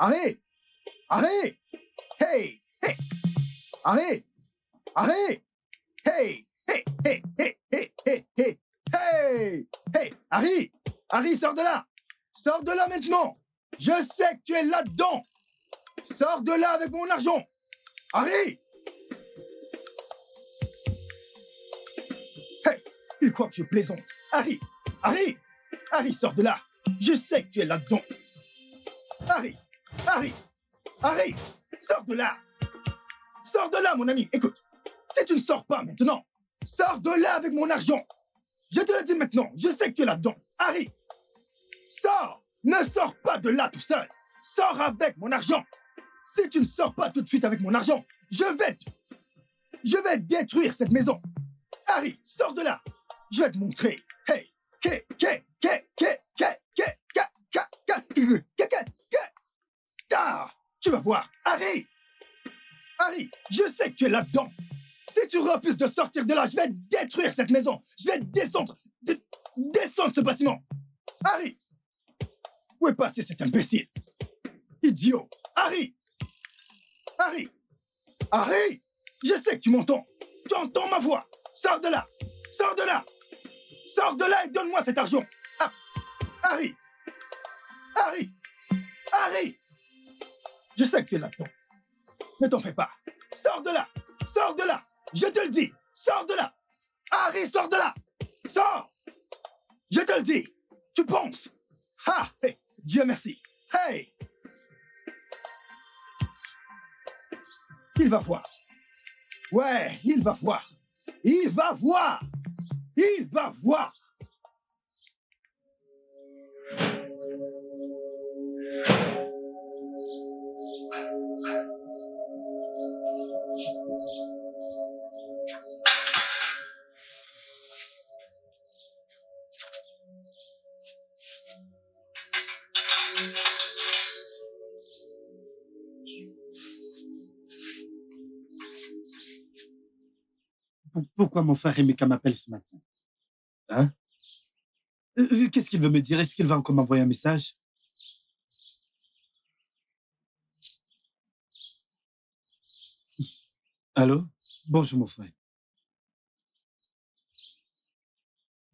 Harry! Harry! Hey! Hey! Harry! Harry! Hey! Hey! Hey! Hey! Hey! Hey! Hey! Hey! Hey! Harry! Harry, sors de là! Sors de là maintenant! Je sais que tu es là-dedans! Sors de là avec mon argent! Harry! Hey! Il croit que je plaisante! Harry! Harry! Harry, sors de là! Je sais que tu es là-dedans! Harry! Harry! Harry! Sors de là! Sors de là, mon ami! Écoute! Si tu ne sors pas maintenant, sors de là avec mon argent! Je te le dis maintenant, je sais que tu es là-dedans! Harry! Sors! Ne sors pas de là tout seul! Sors avec mon argent! Si tu ne sors pas tout de suite avec mon argent, je vais détruire cette maison! Harry, sors de là! Je vais te montrer! Hey! Tu vas voir! Harry! Harry, je sais que tu es là-dedans! Si tu refuses de sortir de là, je vais détruire cette maison! Je vais descendre ce bâtiment! Harry! Où est passé cet imbécile? Idiot! Harry! Harry! Harry! Je sais que tu m'entends! Tu entends ma voix! Sors de là! Sors de là! Sors de là et donne-moi cet argent! Ah. Harry! Harry! Harry! Je sais que tu es là-dedans. Ne t'en fais pas. Sors de là! Sors de là! Je te le dis! Sors de là! Harry, sors de là! Sors! Je te le dis! Tu penses? Ah! Hey! Dieu merci! Hey! Il va voir. Ouais, il va voir. Il va voir. Il va voir. Pourquoi mon frère Emeka m'appelle ce matin? Hein? Qu'est-ce qu'il veut me dire? Est-ce qu'il va encore m'envoyer un message? Allô? Bonjour mon frère.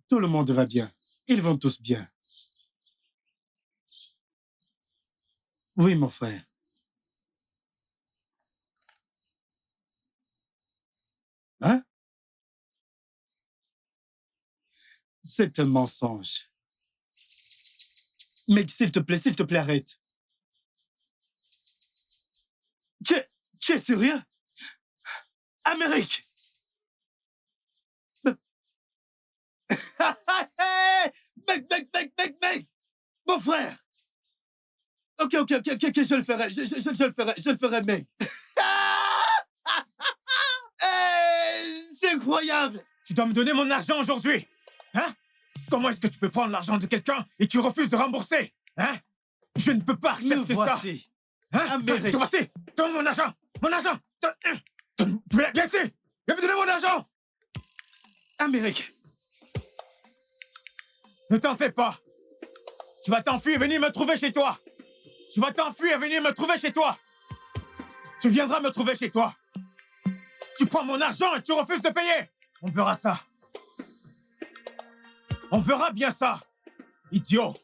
Tout le monde va bien. Ils vont tous bien. Oui, mon frère. Hein? C'est un mensonge. Mais s'il te plaît, arrête. Tu es sérieux? Amérique! Mec! Mon frère! Ok, je le ferai. Je le ferai, mec. C'est incroyable! Tu dois me donner mon argent aujourd'hui! Hein? Comment est-ce que tu peux prendre l'argent de quelqu'un et tu refuses de rembourser? Hein? Je ne peux pas accepter ça! Hein? Amérique! Te voici! Donne mon argent! Mon argent! Viens ici! Viens me donner mon argent! Amérique! Ne t'en fais pas! Tu vas t'enfuir et venir me trouver chez toi! Tu vas t'enfuir et venir me trouver chez toi! Tu viendras me trouver chez toi! Tu prends mon argent et tu refuses de payer! On verra ça! On verra bien ça! Idiot!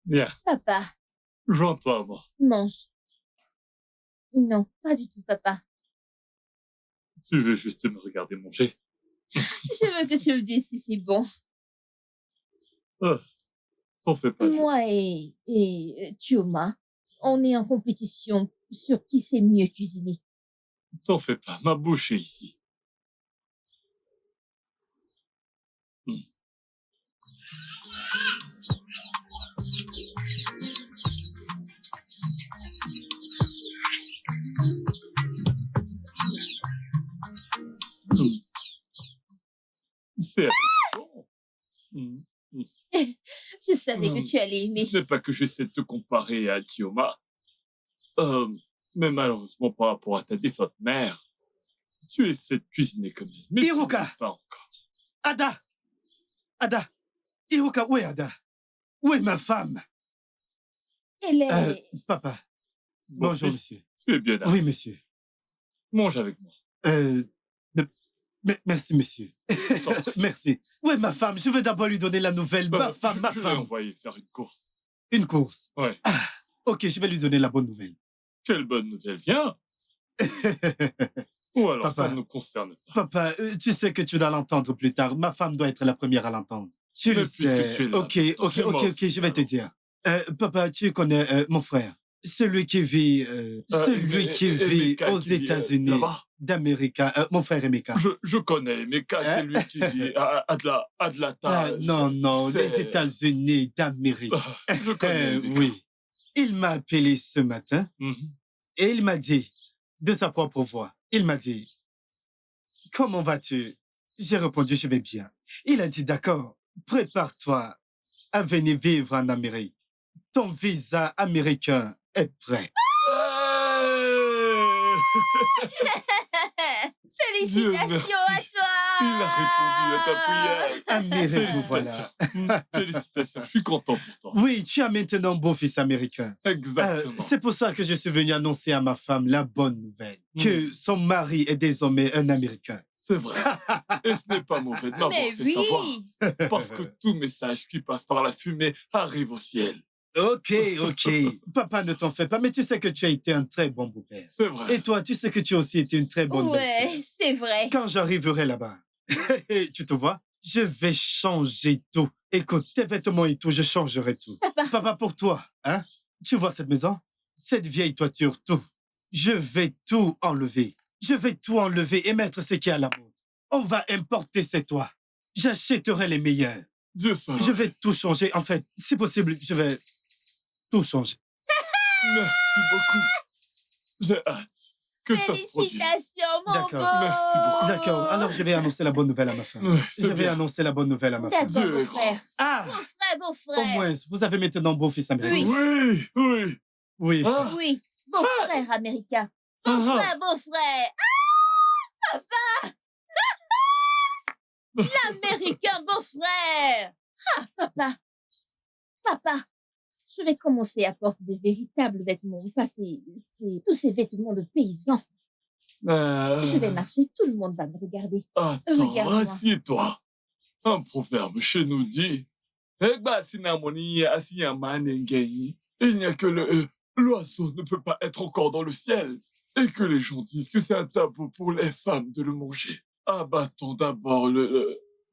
Viens, Papa, joins-toi à moi. mange. Non, pas du tout, papa. Tu veux juste me regarder manger? Je veux que tu me dises si c'est bon. T'en fais pas. Moi et Chioma, on est en compétition sur qui sait mieux cuisiner. T'en fais pas. Ma bouche est ici. C'est appétissant. Je savais que tu allais aimer. Ce n'est pas que j'essaie de te comparer à Chioma. Mais malheureusement, par rapport à ta défunte mère, tu essaies de cuisiner comme elle. Mais Hiruka. tu n'aimes pas encore. Ada! Ada! Hiruka, où est Ada? Où est ma femme? Elle est... Papa. Mon Bonjour, fils, monsieur. Tu es bien là. Oui, monsieur. Mange avec moi. Merci, monsieur. Merci. Où est ma femme? Je veux d'abord lui donner la nouvelle. Ma femme. Je l'ai envoyé faire une course. Une course? Ouais. Ah, ok, je vais lui donner la bonne nouvelle. Quelle bonne nouvelle, viens. Ou alors Papa. ça ne nous concerne pas. Papa, tu sais que tu dois l'entendre plus tard. Ma femme doit être la première à l'entendre. Tu le Mais puisque sais. tu es là, Ok, moi je vais te aussi, dire. Papa, tu connais mon frère. Celui qui vit, Emeka aux qui vit, États-Unis là-bas. d'Amérique. Mon frère Emeka. Je connais, mais c'est lui qui vit à Atlanta. Non, c'est- les États-Unis d'Amérique. Je connais. Emeka. Oui. Il m'a appelé ce matin Mhm. et il m'a dit, de sa propre voix, il m'a dit, comment vas-tu? J'ai répondu, je vais bien. Il a dit, d'accord, prépare-toi à venir vivre en Amérique. Ton visa américain est prêt. Dieu Félicitations à merci. toi! Il a répondu à ta prière. Amérique, nous voilà. Félicitations, je suis content pour toi. Oui, tu as maintenant un beau-fils américain. Exactement. C'est pour ça que je suis venu annoncer à ma femme la bonne nouvelle, que son mari est désormais un Américain. C'est vrai. Et ce n'est pas mauvais de m'avoir Mais fait oui! savoir. Parce que tout message qui passe par la fumée arrive au ciel. Ok. Papa, ne t'en fais pas, mais tu sais que tu as été un très bon beau-père. C'est vrai. Et toi, tu sais que tu as aussi été une très bonne belle-sœur. Ouais, c'est vrai. Quand j'arriverai là-bas, tu te vois, je vais changer tout. Écoute, tes vêtements et tout, je changerai tout. Papa, pour toi, hein? Tu vois cette maison? Cette vieille toiture, tout. Je vais tout enlever. Je vais tout enlever et mettre ce qui est à la mode. On va importer ces toits. J'achèterai les meilleurs. Dieu seul. Je vais tout changer. En fait, si possible, je vais tout changer. Merci beaucoup. J'ai hâte que ça se produise. Félicitations, mon D'accord. beau! Merci beaucoup. D'accord, alors je vais annoncer la bonne nouvelle à ma femme. Ouais, c'est Je vais bien. annoncer la bonne nouvelle à ma femme. D'accord, Dieu beau est frère. Ah, Beau au frère. moins, vous avez maintenant un beau-fils américain. Oui. Oui. Oui. Ah, Oui, beau frère américain. Beau ah, frère, beau frère. Ah, papa! L'américain beau frère. Ah, papa, je vais commencer à porter des véritables vêtements, pas tous ces vêtements de paysans. Je vais marcher, tout le monde va me regarder. Attends, Regarde-moi. assieds-toi. Un proverbe chez nous dit Egba sinamoni asiyamanengeyi. Il n'y a que l'oiseau ne peut pas être encore dans le ciel. Et que les gens disent que c'est un tabou pour les femmes de le manger. Abattons d'abord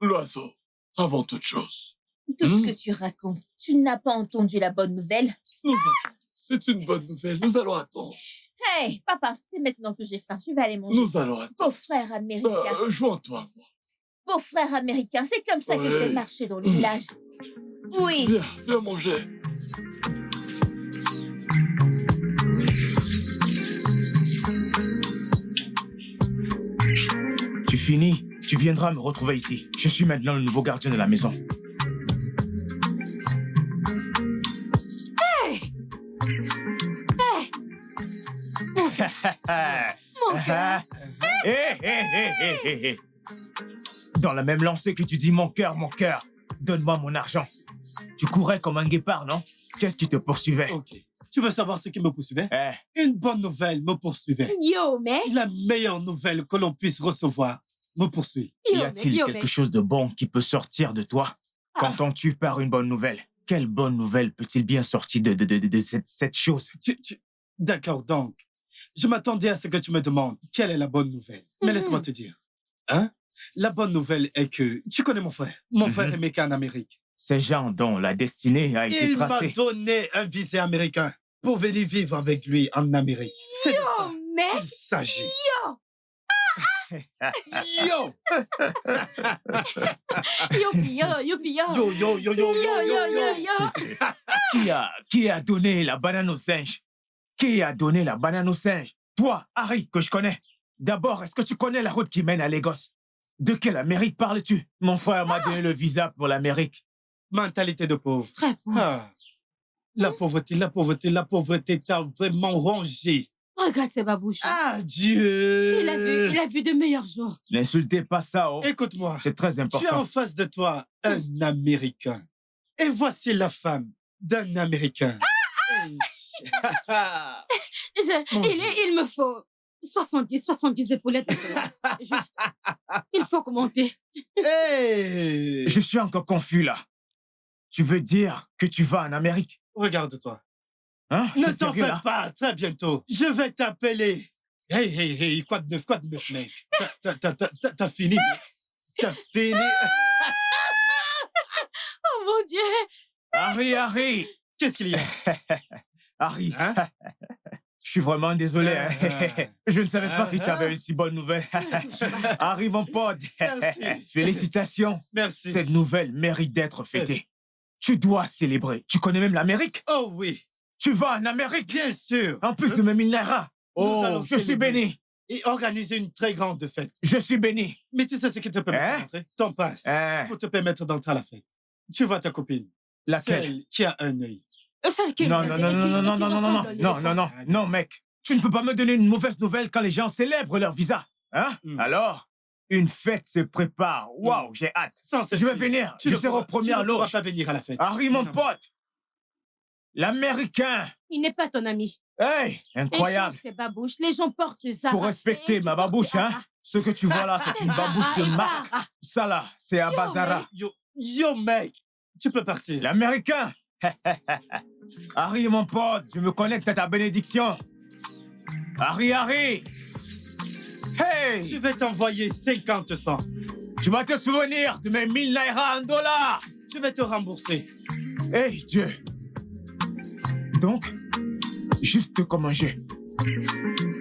l'oiseau avant toute chose. Tout ce que tu racontes, tu n'as pas entendu la bonne nouvelle? Nous attendons. C'est une bonne nouvelle. Nous allons attendre. Hey, papa, c'est maintenant que j'ai faim. Je vais aller manger. Nous allons attendre. Beau frère américain. Joins-toi à moi. Beau frère américain, c'est comme ça que je vais Ouais. marcher dans le village. Oui. Viens manger. Tu finis, tu viendras me retrouver ici. Je suis maintenant le nouveau gardien de la maison. Mon cœur. Hé. Dans la même lancée que tu dis mon cœur, donne-moi mon argent. Tu courais comme un guépard, non? Qu'est-ce qui te poursuivait? Ok. Tu veux savoir ce qui me poursuivait? Eh, Une bonne nouvelle me poursuivait. Yo, mec. La meilleure nouvelle que l'on puisse recevoir me poursuit. y a-t-il quelque chose de bon qui peut sortir de toi quand on tue par une bonne nouvelle? quelle bonne nouvelle peut-il bien sortir de cette chose? D'accord, donc, je m'attendais à ce que tu me demandes quelle est la bonne nouvelle. Mais laisse-moi te dire. Hein? La bonne nouvelle est que tu connais mon frère. Mon frère est méca en Amérique. Ces gens dont la destinée a été Il m'a tracée. donné un visa américain pour venir vivre avec lui en Amérique. C'est de ça mec! qu'il s'agit. Yo! Youpi, yo, youpi, yo! Yo, yo, yo, yo, Yo, yo, yo, yo, yo, yo! Qui a donné la banane au singe? Qui a donné la banane au singe? Toi, Harry, que je connais. D'abord, est-ce que tu connais la route qui mène à Lagos? De quelle Amérique parles-tu? Mon frère m'a donné le visa pour l'Amérique. Mentalité de pauvre. Très pauvre. Ah. La pauvreté t'a vraiment rongé. Regarde ces babouches. Ah, Dieu! Il a vu de meilleurs jours. N'insultez pas ça, oh. Écoute-moi, C'est très tu as important. en face de toi un Américain. Et voici la femme d'un Américain. Il me faut 70 épaulettes. Juste. Il faut commenter. Hey! Je suis encore confus, là. Tu veux dire que tu vas en Amérique? Regarde-toi. Hein? Ne T'es t'en sérieux, fais là? pas, très bientôt. Je vais t'appeler. Hey, quoi de neuf, mec? T'as fini, mec. T'as fini. Oh mon Dieu! Harry! Qu'est-ce qu'il y a? Harry, Hein? je suis vraiment désolé. Hein. Je ne savais pas que tu Ah. avais une si bonne nouvelle. Harry, mon pote. Merci. Félicitations. Merci. Cette nouvelle mérite d'être fêtée. Tu dois célébrer. Tu connais même l'Amérique? Oh oui, Tu vas en Amérique? bien sûr. En plus de mes 1000 naira. Oh, allons je suis célébrer. béni. Et organiser une très grande fête. Je suis béni. Mais tu sais ce qui te permet Hein? d'entrer? Ton passe. Hein? Pour te permettre d'entrer à la fête. Tu vois ta copine. Laquelle? Celle qui a un œil. Celle qui- Non, non, mec. Tu ne peux pas me donner une mauvaise nouvelle quand les gens célèbrent leur visa. Hein? Alors, une fête se prépare. Waouh, j'ai hâte. Sans cette Je vais fille, venir. tu Je ne serai pourras- aux premières Tu ne pourras loges. pas venir à la fête. Harry, mon Non. pote. L'Américain. Il n'est pas ton ami. Hey, incroyable. Échange ses babouches. Les gens portent ça. Faut respecter ma babouche, hein. Ce que tu vois là, c'est une babouche de marque. Ça là, c'est Abazara. Yo, mec, tu peux partir. L'Américain. Harry, mon pote, je me connecte à ta bénédiction. Harry. Hey, Je vais t'envoyer 50 cents. tu vas te souvenir de mes 1000 naira en dollars. Je vais te rembourser. Hey, Dieu. Donc, juste comme un jeu,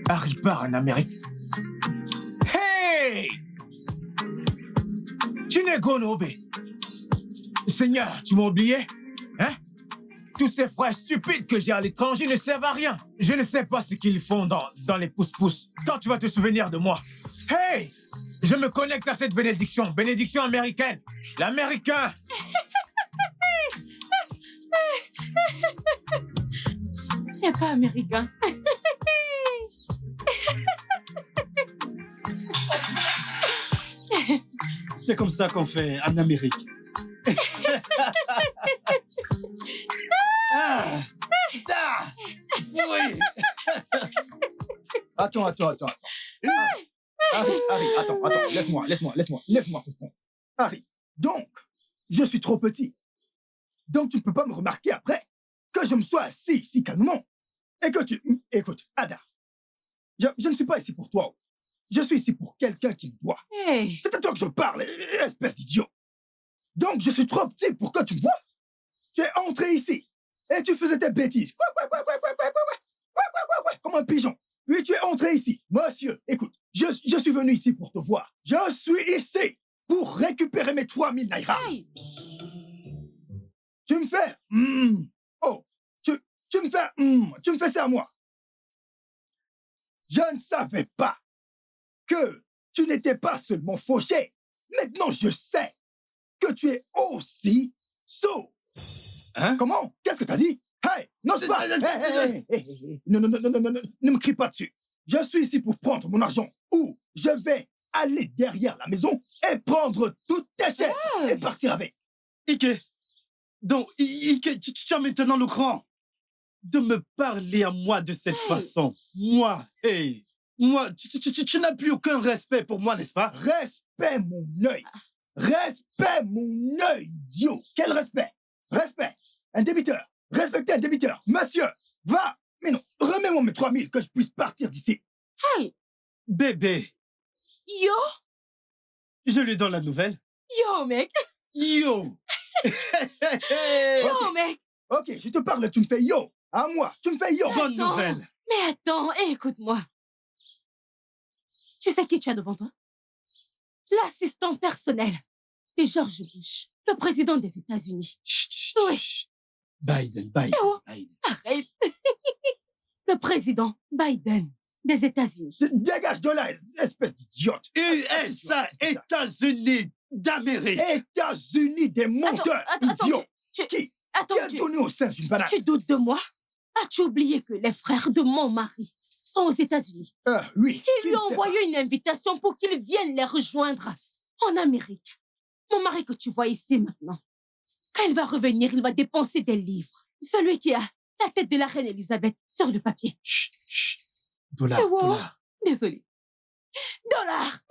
Harry part en Amérique. Hey! Chinego Nove. Seigneur, tu m'as oublié? Hein? Tous ces frères stupides que j'ai à l'étranger ne servent à rien. Je ne sais pas ce qu'ils font dans les pouces-pouces. Quand tu vas te souvenir de moi. Hey! Je me connecte à cette bénédiction. Bénédiction américaine. L'Américain. Il n'est pas américain. C'est comme ça qu'on fait en Amérique. Oui. Attends. Harry, attends. Laisse-moi comprendre. Harry, donc, je suis trop petit. Donc, tu ne peux pas me remarquer après que je me sois assis ici calmement et que tu... Écoute, Ada, je ne suis pas ici pour toi. Je suis ici pour quelqu'un qui me doit. Hey. C'est à toi que je parle, espèce d'idiot. Donc, je suis trop petit pour que tu me vois. Tu es entré ici et tu faisais tes bêtises. Quoi, comme un pigeon. Puis tu es entré ici. Monsieur, écoute, je suis venu ici pour te voir. Je suis ici pour récupérer mes 3000 naira. Hey. Tu me fais... Oh, tu me fais ça à moi. Je ne savais pas que tu n'étais pas seulement fauché. Maintenant, je sais que tu es aussi sot. Hein? Comment? Qu'est-ce que t'as dit? Hey, n'ose pas! Hey. Non, ne me crie pas dessus. Je suis ici pour prendre mon argent ou je vais aller derrière la maison et prendre toutes tes chaises et partir avec. Ike. Donc, Ike, tu as maintenant le cran de me parler à moi de cette façon. Moi, tu n'as plus aucun respect pour moi, n'est-ce pas? Respect mon œil. Respect mon œil, idiot. Quel respect? Respect. Un débiteur. Respectez un débiteur. Monsieur, va. Mais non, remets-moi mes 3000 que je puisse partir d'ici. Hey! Bébé, Yo! je lui donne la nouvelle. Yo, mec! Yo! Yo, mec! Ok, je te parle, tu me fais yo. À moi, tu me fais yo. Bonne Attends. nouvelle. Mais attends, écoute-moi. Tu sais qui tu as devant toi? L'assistant personnel de George Bush, le président des États-Unis. Chut, chut, Oui. chut. Biden, Biden, Eh oh. Biden. Arrête! Le président Biden des États-Unis. Dégage de là, espèce d'idiote. USA, États-Unis d'Amérique. États-Unis des menteurs, Attends, idiot. tu- Qui Attends, a donné au singe une banane? tu doutes de moi? As-tu oublié que les frères de mon mari sont aux États-Unis? Ah oui. Ils qui lui ne ont sait envoyé une invitation pour qu'il vienne les rejoindre en Amérique. Mon mari que tu vois ici maintenant, quand il va revenir, il va dépenser des livres. Celui qui a la tête de la reine Elisabeth sur le papier. Chut, chut. Dollar, Eh wow. dollar. Désolé. $.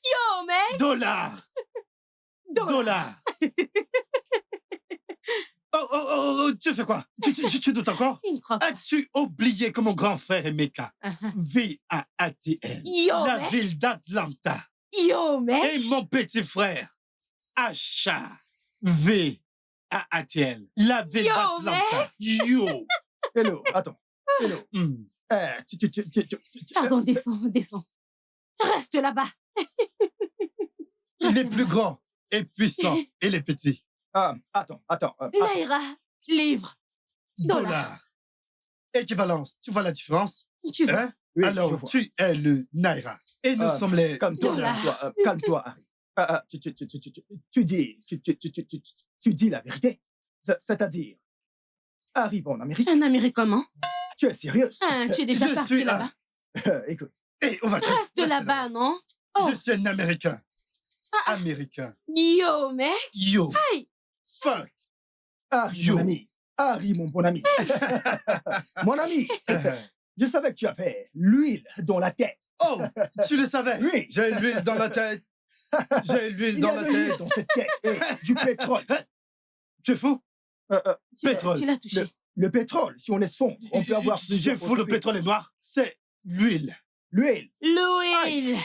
Yo, mec! Dollar. Dollar. Oh, tu fais quoi? Tu doutes encore? Il ne croit pas. As-tu oublié que mon grand frère est Mecca? Vit à ATL, Yo, la mec! ville d'Atlanta. Yo, mec! Et mon petit frère, Acha, vit à ATL, la ville Yo, d'Atlanta. Yo! Hello, attends. Hello. Hmm. Pardon, descends. Reste là-bas. Il est plus grand et puissant et les petits. Attends. Naira, livre, Dollar. Équivalence, tu vois la différence? tu veux. Hein? Oui, je Alors, vois. tu es le Naira. Et nous sommes les Calme-toi, Dollar. calme-toi, Harry. Tu dis la vérité. C'est-à-dire, arrive en Amérique, Un Américain comment? tu es sérieuse. Tu es déjà je parti suis là-bas. Écoute, Et où vas-tu? Reste là-bas, non? Oh. Je suis un Américain. Américain. Yo, mec! Yo. Hey! Fuck. Harry, Yo. mon ami. Harry, mon bon ami. Mon ami, je savais que tu avais l'huile dans la tête. Oh, tu le savais? Oui. J'ai l'huile dans la tête. J'ai l'huile Il y dans a la de l'huile tête. dans cette tête et du pétrole. Tu es fou? Tu l'as touché. Le pétrole, si on laisse fondre, on peut avoir Tu es plusieurs fou, le produits. pétrole est noir? C'est l'huile. L'huile. L'huile!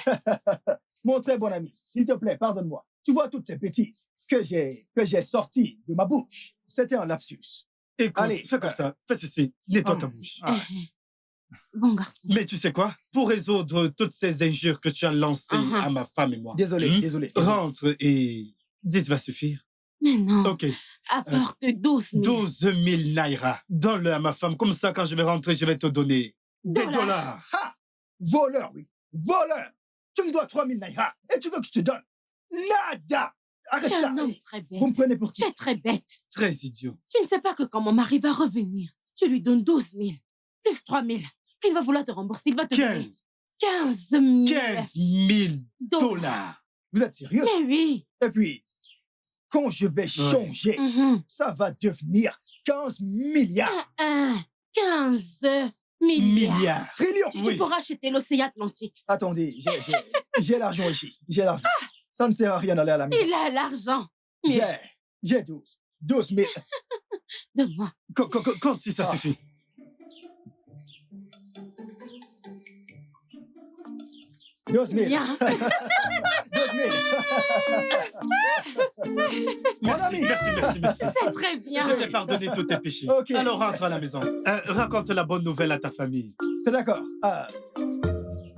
Mon très bon ami, s'il te plaît, pardonne-moi. Tu vois toutes ces bêtises que j'ai sorties de ma bouche. C'était un lapsus. Écoute, Allez, fais comme ça. Fais ceci. Nettoie ta bouche. Ah. Bon garçon. Mais tu sais quoi? Pour résoudre toutes ces injures que tu as lancées à ma femme et moi, Désolé, désolé. rentre et 10 va suffire. Mais non. OK. Apporte 12 000. 12 000 naira. Donne-le à ma femme. Comme ça, quand je vais rentrer, je vais te donner des Dollars. dollars. Ha! Voleur, oui. Voleur. Tu me dois 3000 naira et tu veux que je te donne nada. Arrête Tu es ça. un homme très bête. Vous me prenez pour qui? Tu es très bête. Très idiot. Tu ne sais pas que quand mon mari va revenir, tu lui donnes 12 000, plus 3 000, qu'il va vouloir te rembourser. Il va te donner 15 000 15 000 dollars. Vous êtes sérieux? Mais oui. Et puis, quand je vais changer, Mhm. ça va devenir 15 milliards. 15 milliards. Milliards. Trillions. Tu Oui. pourras acheter l'océan Atlantique. Attendez, j'ai l'argent ici. J'ai l'argent. Ça ne sert à rien d'aller à la maison. Il a l'argent. Mais J'ai 12 000. donne-moi. Compte si ça Ah. suffit. Douze mille. Bien. 12 000. Mon ami. Merci. C'est très bien. Je t'ai pardonné tous tes péchés. Ok. Alors rentre à la maison. Raconte la bonne nouvelle à ta famille. C'est d'accord.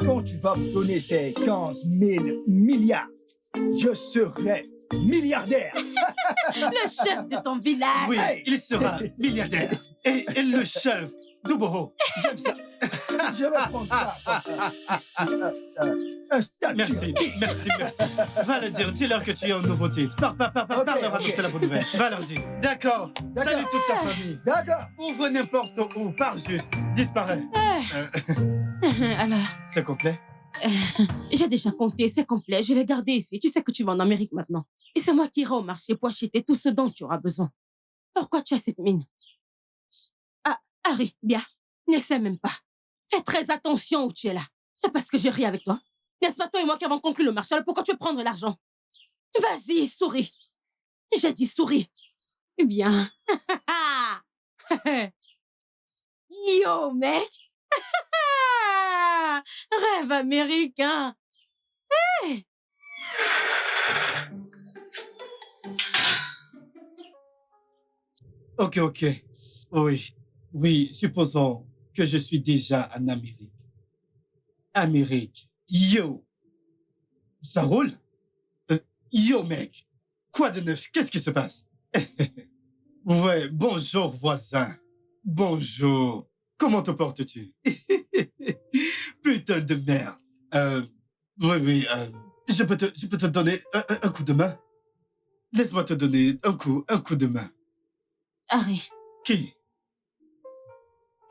Quand tu vas me donner ces 15 000 milliards, je serai milliardaire. Le chef de ton village. Oui, Hey. il sera milliardaire. Et le chef d'Uboho. J'aime ça. Je vais prendre ça. Un statut. Merci. Va leur dire, dis-leur que tu es un nouveau titre. Parle leur annoncer la bonne nouvelle. Va leur dire. D'accord. Salut toute ta famille. D'accord. Ouvre n'importe où, pars juste, disparaît. Alors, C'est complet? j'ai déjà compté, c'est complet. Je vais garder ici. Tu sais que tu vas en Amérique maintenant. Et c'est moi qui irai au marché pour acheter tout ce dont tu auras besoin. Pourquoi tu as cette mine? Ah, Harry, bien. Ne sais même pas. Fais très attention où tu es là. C'est parce que je ris avec toi. N'est-ce pas toi et moi qui avons conclu le marché? Alors pourquoi tu veux prendre l'argent? Vas-y, souris. J'ai dit souris. Eh bien. Yo, mec. Rêve américain. Hey. Ok. Oui, supposons que je suis déjà en Amérique. Amérique. Yo. Ça roule? Yo, mec. Quoi de neuf? Qu'est-ce qui se passe? Ouais, bonjour, voisin. Bonjour. Comment te portes-tu? Putain de merde. Oui, je peux te donner un coup de main? Laisse-moi te donner un coup de main. Harry, Qui?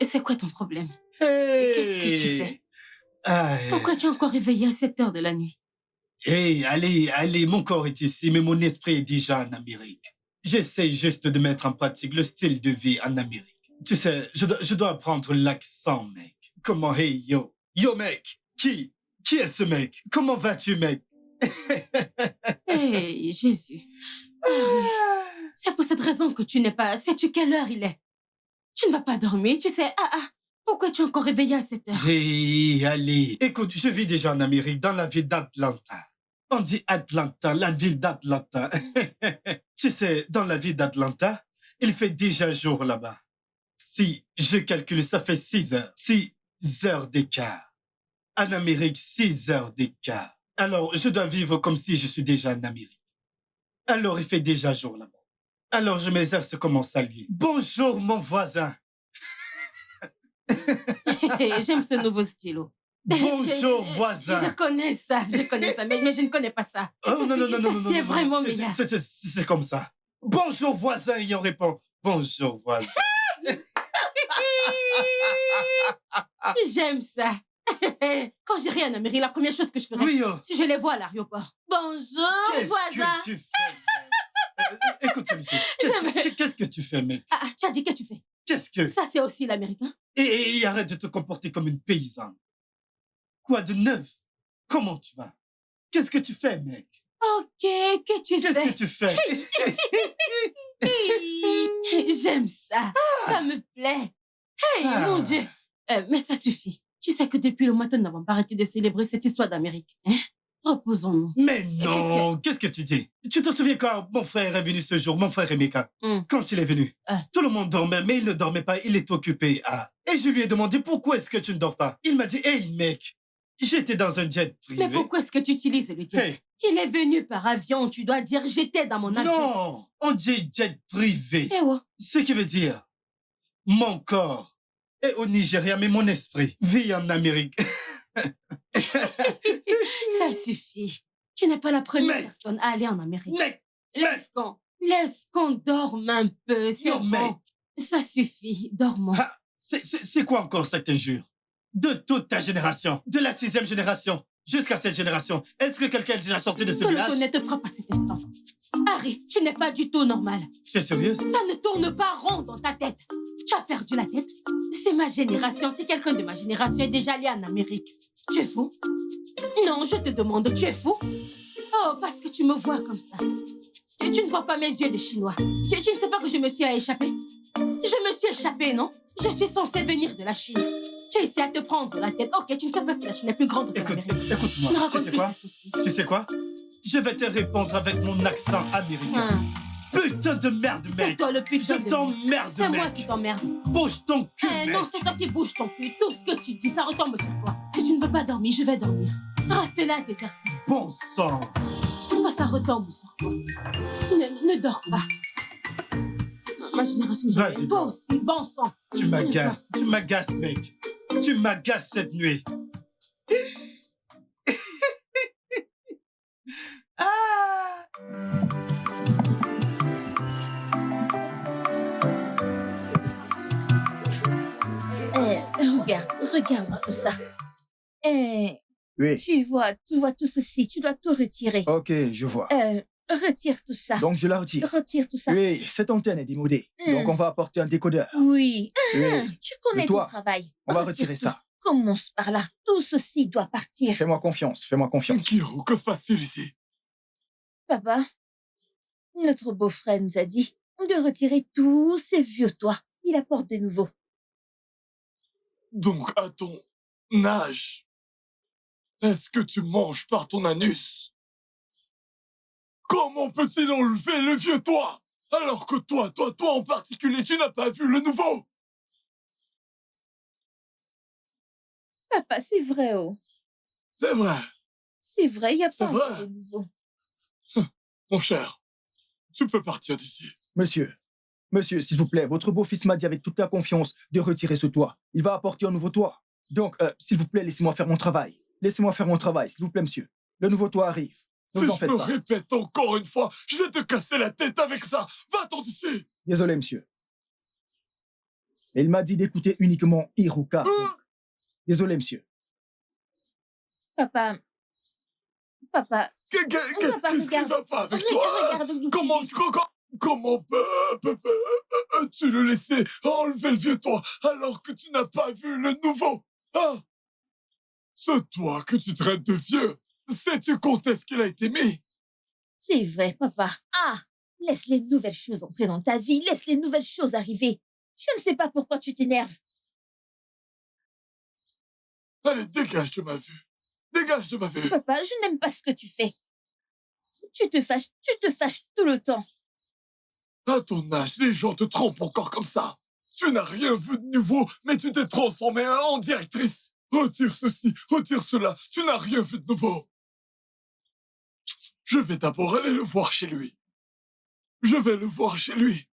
c'est quoi ton problème? Hey! Qu'est-ce que tu fais? Aïe. Pourquoi tu es encore réveillé à cette heure de la nuit? Hey, allez, mon corps est ici, mais mon esprit est déjà en Amérique. J'essaie juste de mettre en pratique le style de vie en Amérique. Tu sais, je dois apprendre l'accent, mec. Comment, hey, yo. Yo, mec. Qui est ce mec? Comment vas-tu, mec? Hey, Jésus. Harry, c'est pour cette raison que tu n'es pas... Sais-tu quelle heure il est? Tu ne vas pas dormir, tu sais. Pourquoi tu es encore réveillé à cette heure? Hey, allez. Écoute, je vis déjà en Amérique, dans la ville d'Atlanta. On dit Atlanta, la ville d'Atlanta. Tu sais, dans la ville d'Atlanta, il fait déjà jour là-bas. Si je calcule, ça fait 6 heures. 6 heures d'écart. En Amérique, 6 heures d'écart. Alors, je dois vivre comme si je suis déjà en Amérique. Alors, il fait déjà jour là-bas. Alors, je m'exerce comme on salue. Bonjour, mon voisin. J'aime ce nouveau stylo. Bonjour, voisin. Je connais ça, mais je ne connais pas ça. Oh, non, C'est vraiment meilleur. C'est comme ça. Bonjour, voisin, et on répond. Bonjour, voisin. J'aime ça. Quand j'irai en Amérique, la première chose que je ferai, Oui, si je les vois à l'aéroport. Bonjour, voisin. Qu'est-ce que tu fais? Écoute celui-ci. Qu'est-ce que tu fais, mec? Tu as dit que tu fais? Qu'est-ce que... Ça, c'est aussi l'américain. Et arrête de te comporter comme une paysanne. Quoi de neuf? Comment tu vas? Qu'est-ce que tu fais, mec? Ok, que tu fais? Qu'est-ce que tu fais? J'aime ça. Ça me plaît. Hey, mon Dieu. Mais ça suffit. Tu sais que depuis le matin, nous n'avons pas arrêté de célébrer cette histoire d'Amérique. Hein? Reposons-nous. Mais non, qu'est-ce que tu dis? Tu te souviens quand mon frère est venu ce jour, mon frère Emeka? Quand il est venu, tout le monde dormait, mais il ne dormait pas, il est occupé. Et je lui ai demandé, pourquoi est-ce que tu ne dors pas? Il m'a dit, hey mec, j'étais dans un jet privé. Mais pourquoi est-ce que tu utilises le jet? Hey. Il est venu par avion, tu dois dire, j'étais dans mon avion. Non, on dit jet privé. Eh ouais. Ce qui veut dire, mon corps est au Nigeria, mais mon esprit vit en Amérique. Ça suffit. Tu n'es pas la première personne à aller en Amérique. Laisse qu'on dorme un peu, c'est bon. Ça suffit, dormons. C'est quoi encore cette injure? De toute ta génération, de la 6e génération jusqu'à cette génération, est-ce que quelqu'un est déjà sorti de ce village? Ne te frappe à cet instant. Harry, tu n'es pas du tout normal. Tu es sérieuse? Ça ne tourne pas rond dans ta tête. Tu as perdu la tête. C'est ma génération. Si quelqu'un de ma génération est déjà allé en Amérique, tu es fou? Non, je te demande, tu es fou? Oh, parce que tu me vois comme ça. Tu ne vois pas mes yeux de chinois. Tu ne sais pas que je me suis échappée? Je me suis échappée, non? Je suis censée venir de la Chine. Tu essaies à te prendre la tête. Ok, tu ne sais pas que la Chine est plus grande que l'Amérique. Écoute-moi, tu sais quoi? Je vais te répondre avec mon accent américain. Putain de merde, mec! C'est toi le putain de merde. Je t'emmerde, mec! C'est moi qui t'emmerde. Bouge ton cul, mec! Non, c'est toi qui bouges ton cul. Tout ce que tu dis, ça retombe sur toi. Si tu ne veux pas dormir, je vais dormir. Reste là, t'exercer. Bon sang! Quand ça retombe sur toi, ne dors pas. Ma génération, vas-y. Toi aussi, bon sang. Tu m'agaces, mec. Tu m'agaces cette nuit. Regarde tout ça. Oui. Tu vois tout ceci, tu dois tout retirer. Ok, je vois. Retire tout ça. Donc je la retire. Retire tout ça. Oui, cette antenne est démodée. Donc on va apporter un décodeur. Oui. Oui. Tu connais Et toi, ton travail. on va Retire retirer tout. ça. Commence par là. Tout ceci doit partir. Fais-moi confiance, fais-moi confiance. Kiro, que facile ici. Papa, notre beau-frère nous a dit, de retirer tous ces vieux toits. Il apporte des nouveaux. Donc, à ton âge, est-ce que tu manges par ton anus? Comment peut-il enlever le vieux toit alors que toi en particulier, tu n'as pas vu le nouveau? Papa, c'est vrai, oh. C'est vrai, C'est vrai, il n'y a C'est pas vrai. encore de nouveau. mon cher. Tu peux partir d'ici. Monsieur, s'il vous plaît, votre beau-fils m'a dit avec toute la confiance de retirer ce toit. Il va apporter un nouveau toit. Donc, s'il vous plaît, laissez-moi faire mon travail. Laissez-moi faire mon travail, s'il vous plaît, monsieur. Le nouveau toit arrive. Ne Si vous en je faites me pas. répète encore une fois, je vais te casser la tête avec ça. Va-t'en d'ici. Désolé, monsieur. Il m'a dit d'écouter uniquement Hiruka. donc. Désolé, monsieur. Papa, Papa, Qu'est-ce qui va pas avec toi? regarde d'où tu Comment, viens. comment peux-tu le laisser enlever le vieux toit alors que tu n'as pas vu le nouveau? Hein? Ce toit que tu traites de vieux, sais-tu quand est-ce qu'il a été mis? C'est vrai, papa. Ah, laisse les nouvelles choses entrer dans ta vie. Laisse les nouvelles choses arriver. Je ne sais pas pourquoi tu t'énerves. Allez, dégage de ma vue. Dégage de ma vue. Papa, je n'aime pas ce que tu fais. Tu te fâches tout le temps. À ton âge, les gens te trompent encore comme ça. Tu n'as rien vu de nouveau, mais tu t'es transformée en directrice. Retire ceci, retire cela. Tu n'as rien vu de nouveau. Je vais d'abord aller le voir chez lui. Je vais le voir chez lui.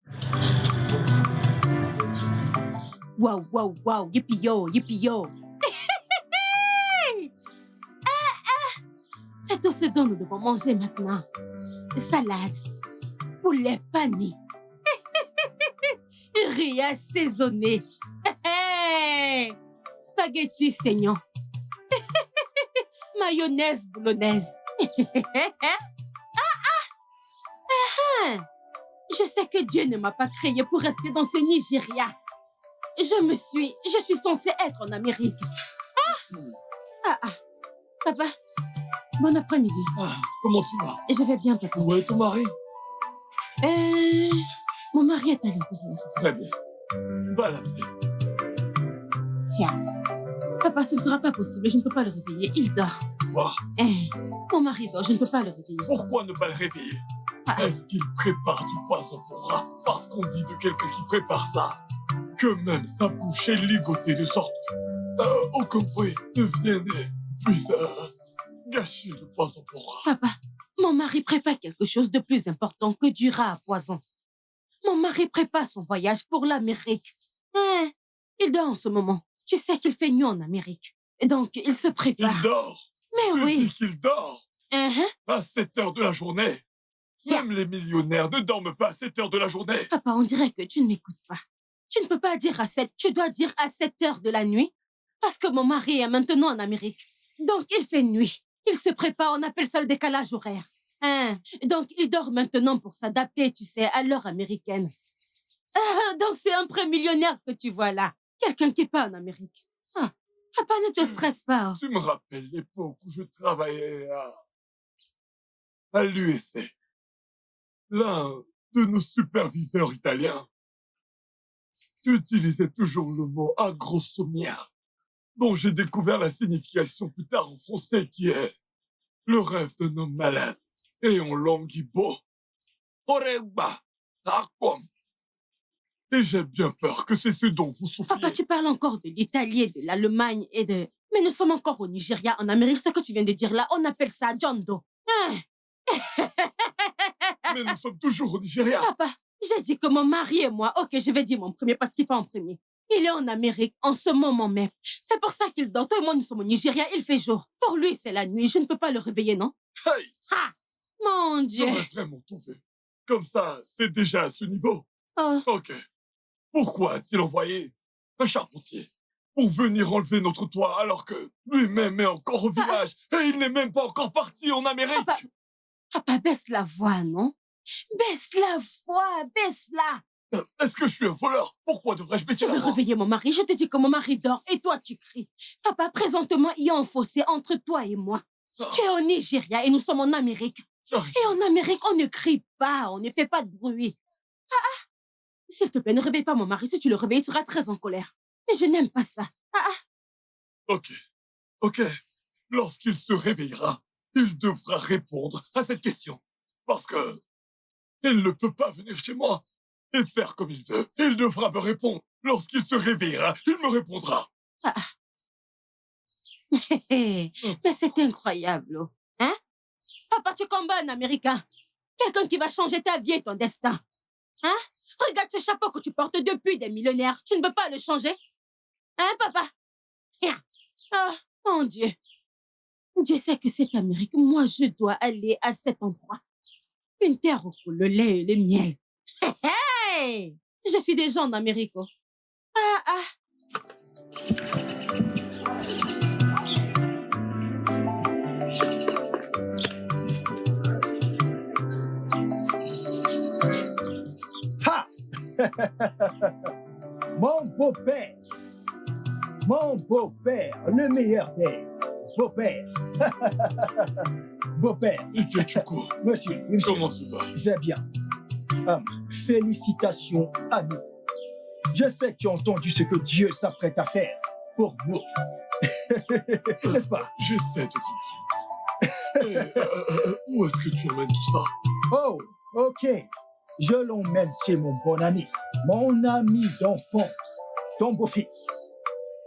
Waouh, waouh, waouh, yippee yo, yippee yo. C'est tout ce dont nous devons manger maintenant. Salade, poulet pané, riz assaisonné, spaghetti saignant, mayonnaise boulonnaise. Je sais que Dieu ne m'a pas créé pour rester dans ce Nigeria. Je suis censée être en Amérique. Papa, bon après-midi. Ah, comment tu vas? Je vais bien, papa. Où est ton mari? Mon mari est à l'intérieur. Très bien. Va l'appeler. Papa, ce ne sera pas possible. Je ne peux pas le réveiller. Il dort. Quoi? Mon mari dort. Je ne peux pas le réveiller. Pourquoi ne pas le réveiller? Ah. Est-ce qu'il prépare du poison pour rat? Parce qu'on dit de quelqu'un qui prépare ça que même sa bouche est ligotée de sorte aucun bruit ne vienne et puisse gâcher le poison pour rat. Papa, mon mari prépare quelque chose de plus important que du rat à poison. Mon mari prépare son voyage pour l'Amérique. Il dort en ce moment. Tu sais qu'il fait nuit en Amérique. Donc, il se prépare. Il dort. Mais Tu oui. dis qu'il dort à 7 heures de la journée. Même les millionnaires ne dorment pas à 7 heures de la journée. Papa, on dirait que tu ne m'écoutes pas. Tu ne peux pas dire à 7, tu dois dire à 7 heures de la nuit. Parce que mon mari est maintenant en Amérique. Donc, il fait nuit. Il se prépare, on appelle ça le décalage horaire. Donc, il dort maintenant pour s'adapter, tu sais, à l'heure américaine. Donc, c'est un pré-millionnaire que tu vois là. Quelqu'un qui n'est pas en Amérique. Papa, ne te stresse pas. Tu me rappelles l'époque où je travaillais à l'USC. L'un de nos superviseurs italiens utilisait toujours le mot agrosomia, dont j'ai découvert la signification plus tard en français, qui est le rêve d'un homme malade et en languibo. Oregba, takom. Et j'ai bien peur que c'est ce dont vous souffriez. Papa, tu parles encore de l'Italie, de l'Allemagne et de... Mais nous sommes encore au Nigeria, en Amérique. Ce que tu viens de dire là, on appelle ça John Doe. Mais nous sommes toujours au Nigeria. Papa, j'ai dit que mon mari et moi... Ok, je vais dire mon premier parce qu'il n'est pas en premier. Il est en Amérique en ce moment même. C'est pour ça qu'il dort. Toi et moi, nous sommes au Nigeria, il fait jour. Pour lui, c'est la nuit. Je ne peux pas le réveiller, non? Hey, Mon Dieu. j'aurais vraiment tout fait. Comme ça, c'est déjà à ce niveau. Oh. Ok. Pourquoi a-t-il envoyé un charpentier pour venir enlever notre toit alors que lui-même est encore au village et il n'est même pas encore parti en Amérique? Papa, baisse la voix, non? Baisse la voix, baisse-la. Est-ce que je suis un voleur? Pourquoi devrais-je baisser Tu la veux voix? réveiller mon mari? Je te dis que mon mari dort et toi, tu cries. Papa, présentement, il y a un fossé entre toi et moi. Tu es au Nigeria et nous sommes en Amérique. J'arrive. Et en Amérique, on ne crie pas, on ne fait pas de bruit. S'il te plaît, ne réveille pas mon mari. Si tu le réveilles, il sera très en colère. Mais je n'aime pas ça. Ok. Lorsqu'il se réveillera, il devra répondre à cette question. Parce que il ne peut pas venir chez moi et faire comme il veut. Il devra me répondre. Lorsqu'il se réveillera, il me répondra. Mais c'est incroyable. Oh. Hein? Papa, tu combats un Américain. Quelqu'un qui va changer ta vie et ton destin. Hein? Regarde ce chapeau que tu portes depuis des millénaires. Tu ne peux pas le changer? Hein, papa? Oh, mon Dieu. Dieu sait que cette Amérique, moi, je dois aller à cet endroit. Une terre où coule le lait et le miel. Hey! Je suis déjà en Amérique. Oh. Ha! Mon beau-père. Mon beau-père, le meilleur des beaux-pères. Beau-père. Ikechukwu, Monsieur, oui, monsieur. comment tu vas? Je vais bien. Félicitations à nous. Je sais que tu as entendu ce que Dieu s'apprête à faire pour nous. N'est-ce pas? J'essaie de comprendre. Où est-ce que tu emmènes tout ça? Oh, ok. Je l'emmène chez mon bon ami d'enfance, ton beau-fils.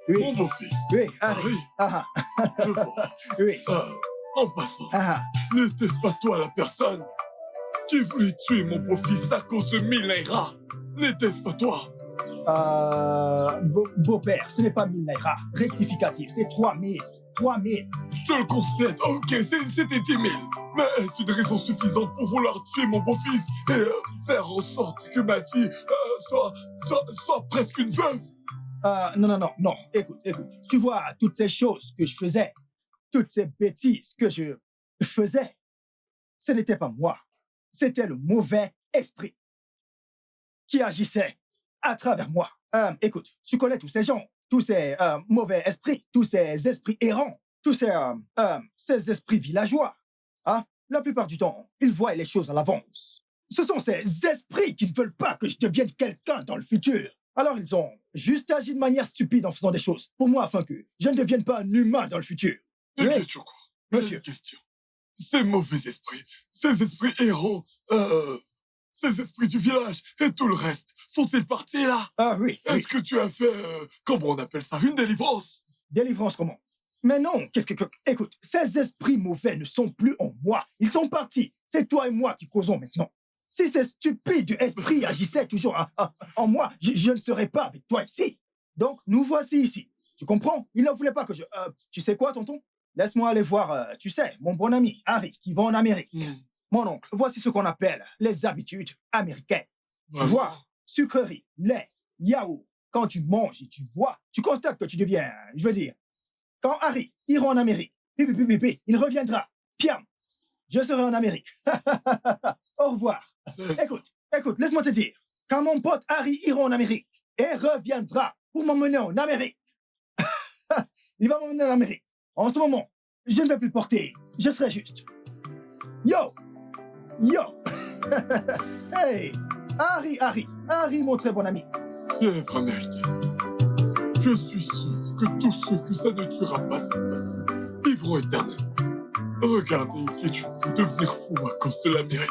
Oui. Mon beau-fils. Oui, Harry. Harry, Ah, je vois. oui. En passant, Ah, n'était-ce pas toi la personne qui voulait tuer mon beau-fils à cause de 1000 naira? N'était-ce pas toi? beau-père, ce n'est pas 1000 naira. Rectificatif, c'est 3000. 3000. Je te le concède. Ok, c'était 10 000. Mais est-ce une raison suffisante pour vouloir tuer mon beau-fils et faire en sorte que ma fille soit presque une veuve? Non. Écoute. Tu vois, toutes ces choses que je faisais, toutes ces bêtises que je faisais, ce n'était pas moi. C'était le mauvais esprit qui agissait à travers moi. Écoute, tu connais tous ces gens, tous ces mauvais esprits, tous ces esprits errants, tous ces esprits villageois. Hein? La plupart du temps, ils voient les choses à l'avance. Ce sont ces esprits qui ne veulent pas que je devienne quelqu'un dans le futur. Alors ils ont juste agi de manière stupide en faisant des choses pour moi afin que je ne devienne pas un humain dans le futur. Oui, Ikechukwu, j'ai monsieur. une question. Ces mauvais esprits, ces esprits errants, ces esprits du village et tout le reste, sont-ils partis là? Ah oui. Est-ce que tu as fait, comment on appelle ça, une délivrance? Délivrance comment? Mais non, écoute, ces esprits mauvais ne sont plus en moi. Ils sont partis. C'est toi et moi qui causons maintenant. Si ces stupides esprits agissaient toujours en moi, je ne serais pas avec toi ici. Donc, nous voici ici. Tu comprends? Il ne voulait pas que je... tu sais quoi, tonton? Laisse-moi aller voir, tu sais, mon bon ami, Harry, qui va en Amérique. Mon oncle, voici ce qu'on appelle les habitudes américaines. Tu vois, sucrerie, lait, yaourt. Quand tu manges et tu bois, tu constates que tu deviens, je veux dire, quand Harry ira en Amérique, il reviendra. Piam, je serai en Amérique. Au revoir. Écoute, laisse-moi te dire. Quand mon pote Harry ira en Amérique et reviendra pour m'emmener en Amérique, il va m'emmener en Amérique. En ce moment, je ne vais plus porter. Je serai juste. Yo! Hey! Harry, mon très bon ami. Fièvre américaine. Je suis sûr que tous ceux que ça ne tuera pas cette fois-ci vivront éternellement. Regardez Ikechukwu devenir fou à cause de l'Amérique.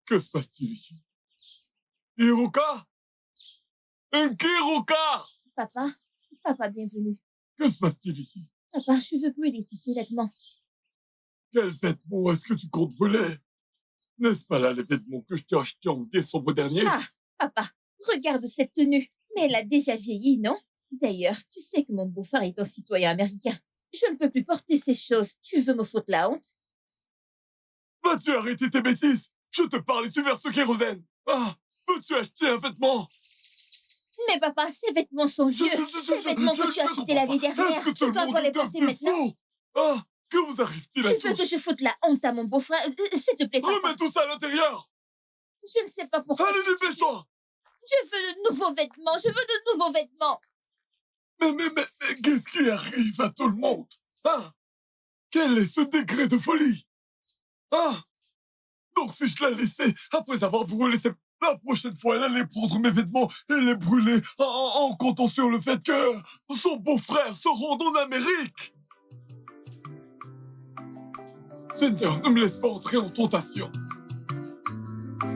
Que se passe-t-il ici? Hiruka? Nkiruka! Papa, bienvenue. Que se passe-t-il ici? Papa, je veux brûler tous ces vêtements. Quels vêtements est-ce que tu comptes brûler? N'est-ce pas là les vêtements que je t'ai achetés en décembre dernier? Ah, papa, regarde cette tenue. Mais elle a déjà vieilli, non? D'ailleurs, tu sais que mon beau-frère est un citoyen américain. Je ne peux plus porter ces choses. Tu veux me foutre la honte? Vas-tu arrêter tes bêtises? Je te parle et tu verses ce kérosène. Ah, veux-tu acheter un vêtement? Mais papa, ces vêtements sont vieux. Ces vêtements que tu as achetés l'année dernière. Est-ce que tout Tu le dois monde encore les est porter devenu maintenant. fou? Ah, que vous arrive-t-il à Tu veux que tous? je foute la honte à mon beau-frère? S'il te plaît, papa. Remets tout ça à l'intérieur. Je ne sais pas pourquoi. Allez, dépêche-toi. Je veux de nouveaux vêtements. Je veux de nouveaux vêtements. Mais qu'est-ce qui arrive à tout le monde? Ah, quel est ce degré de folie? Ah, donc si je la laissais, après avoir brûlé la prochaine fois, elle allait prendre mes vêtements et les brûler en comptant sur le fait que son beau-frère se rende en Amérique. Seigneur, ne me laisse pas entrer en tentation.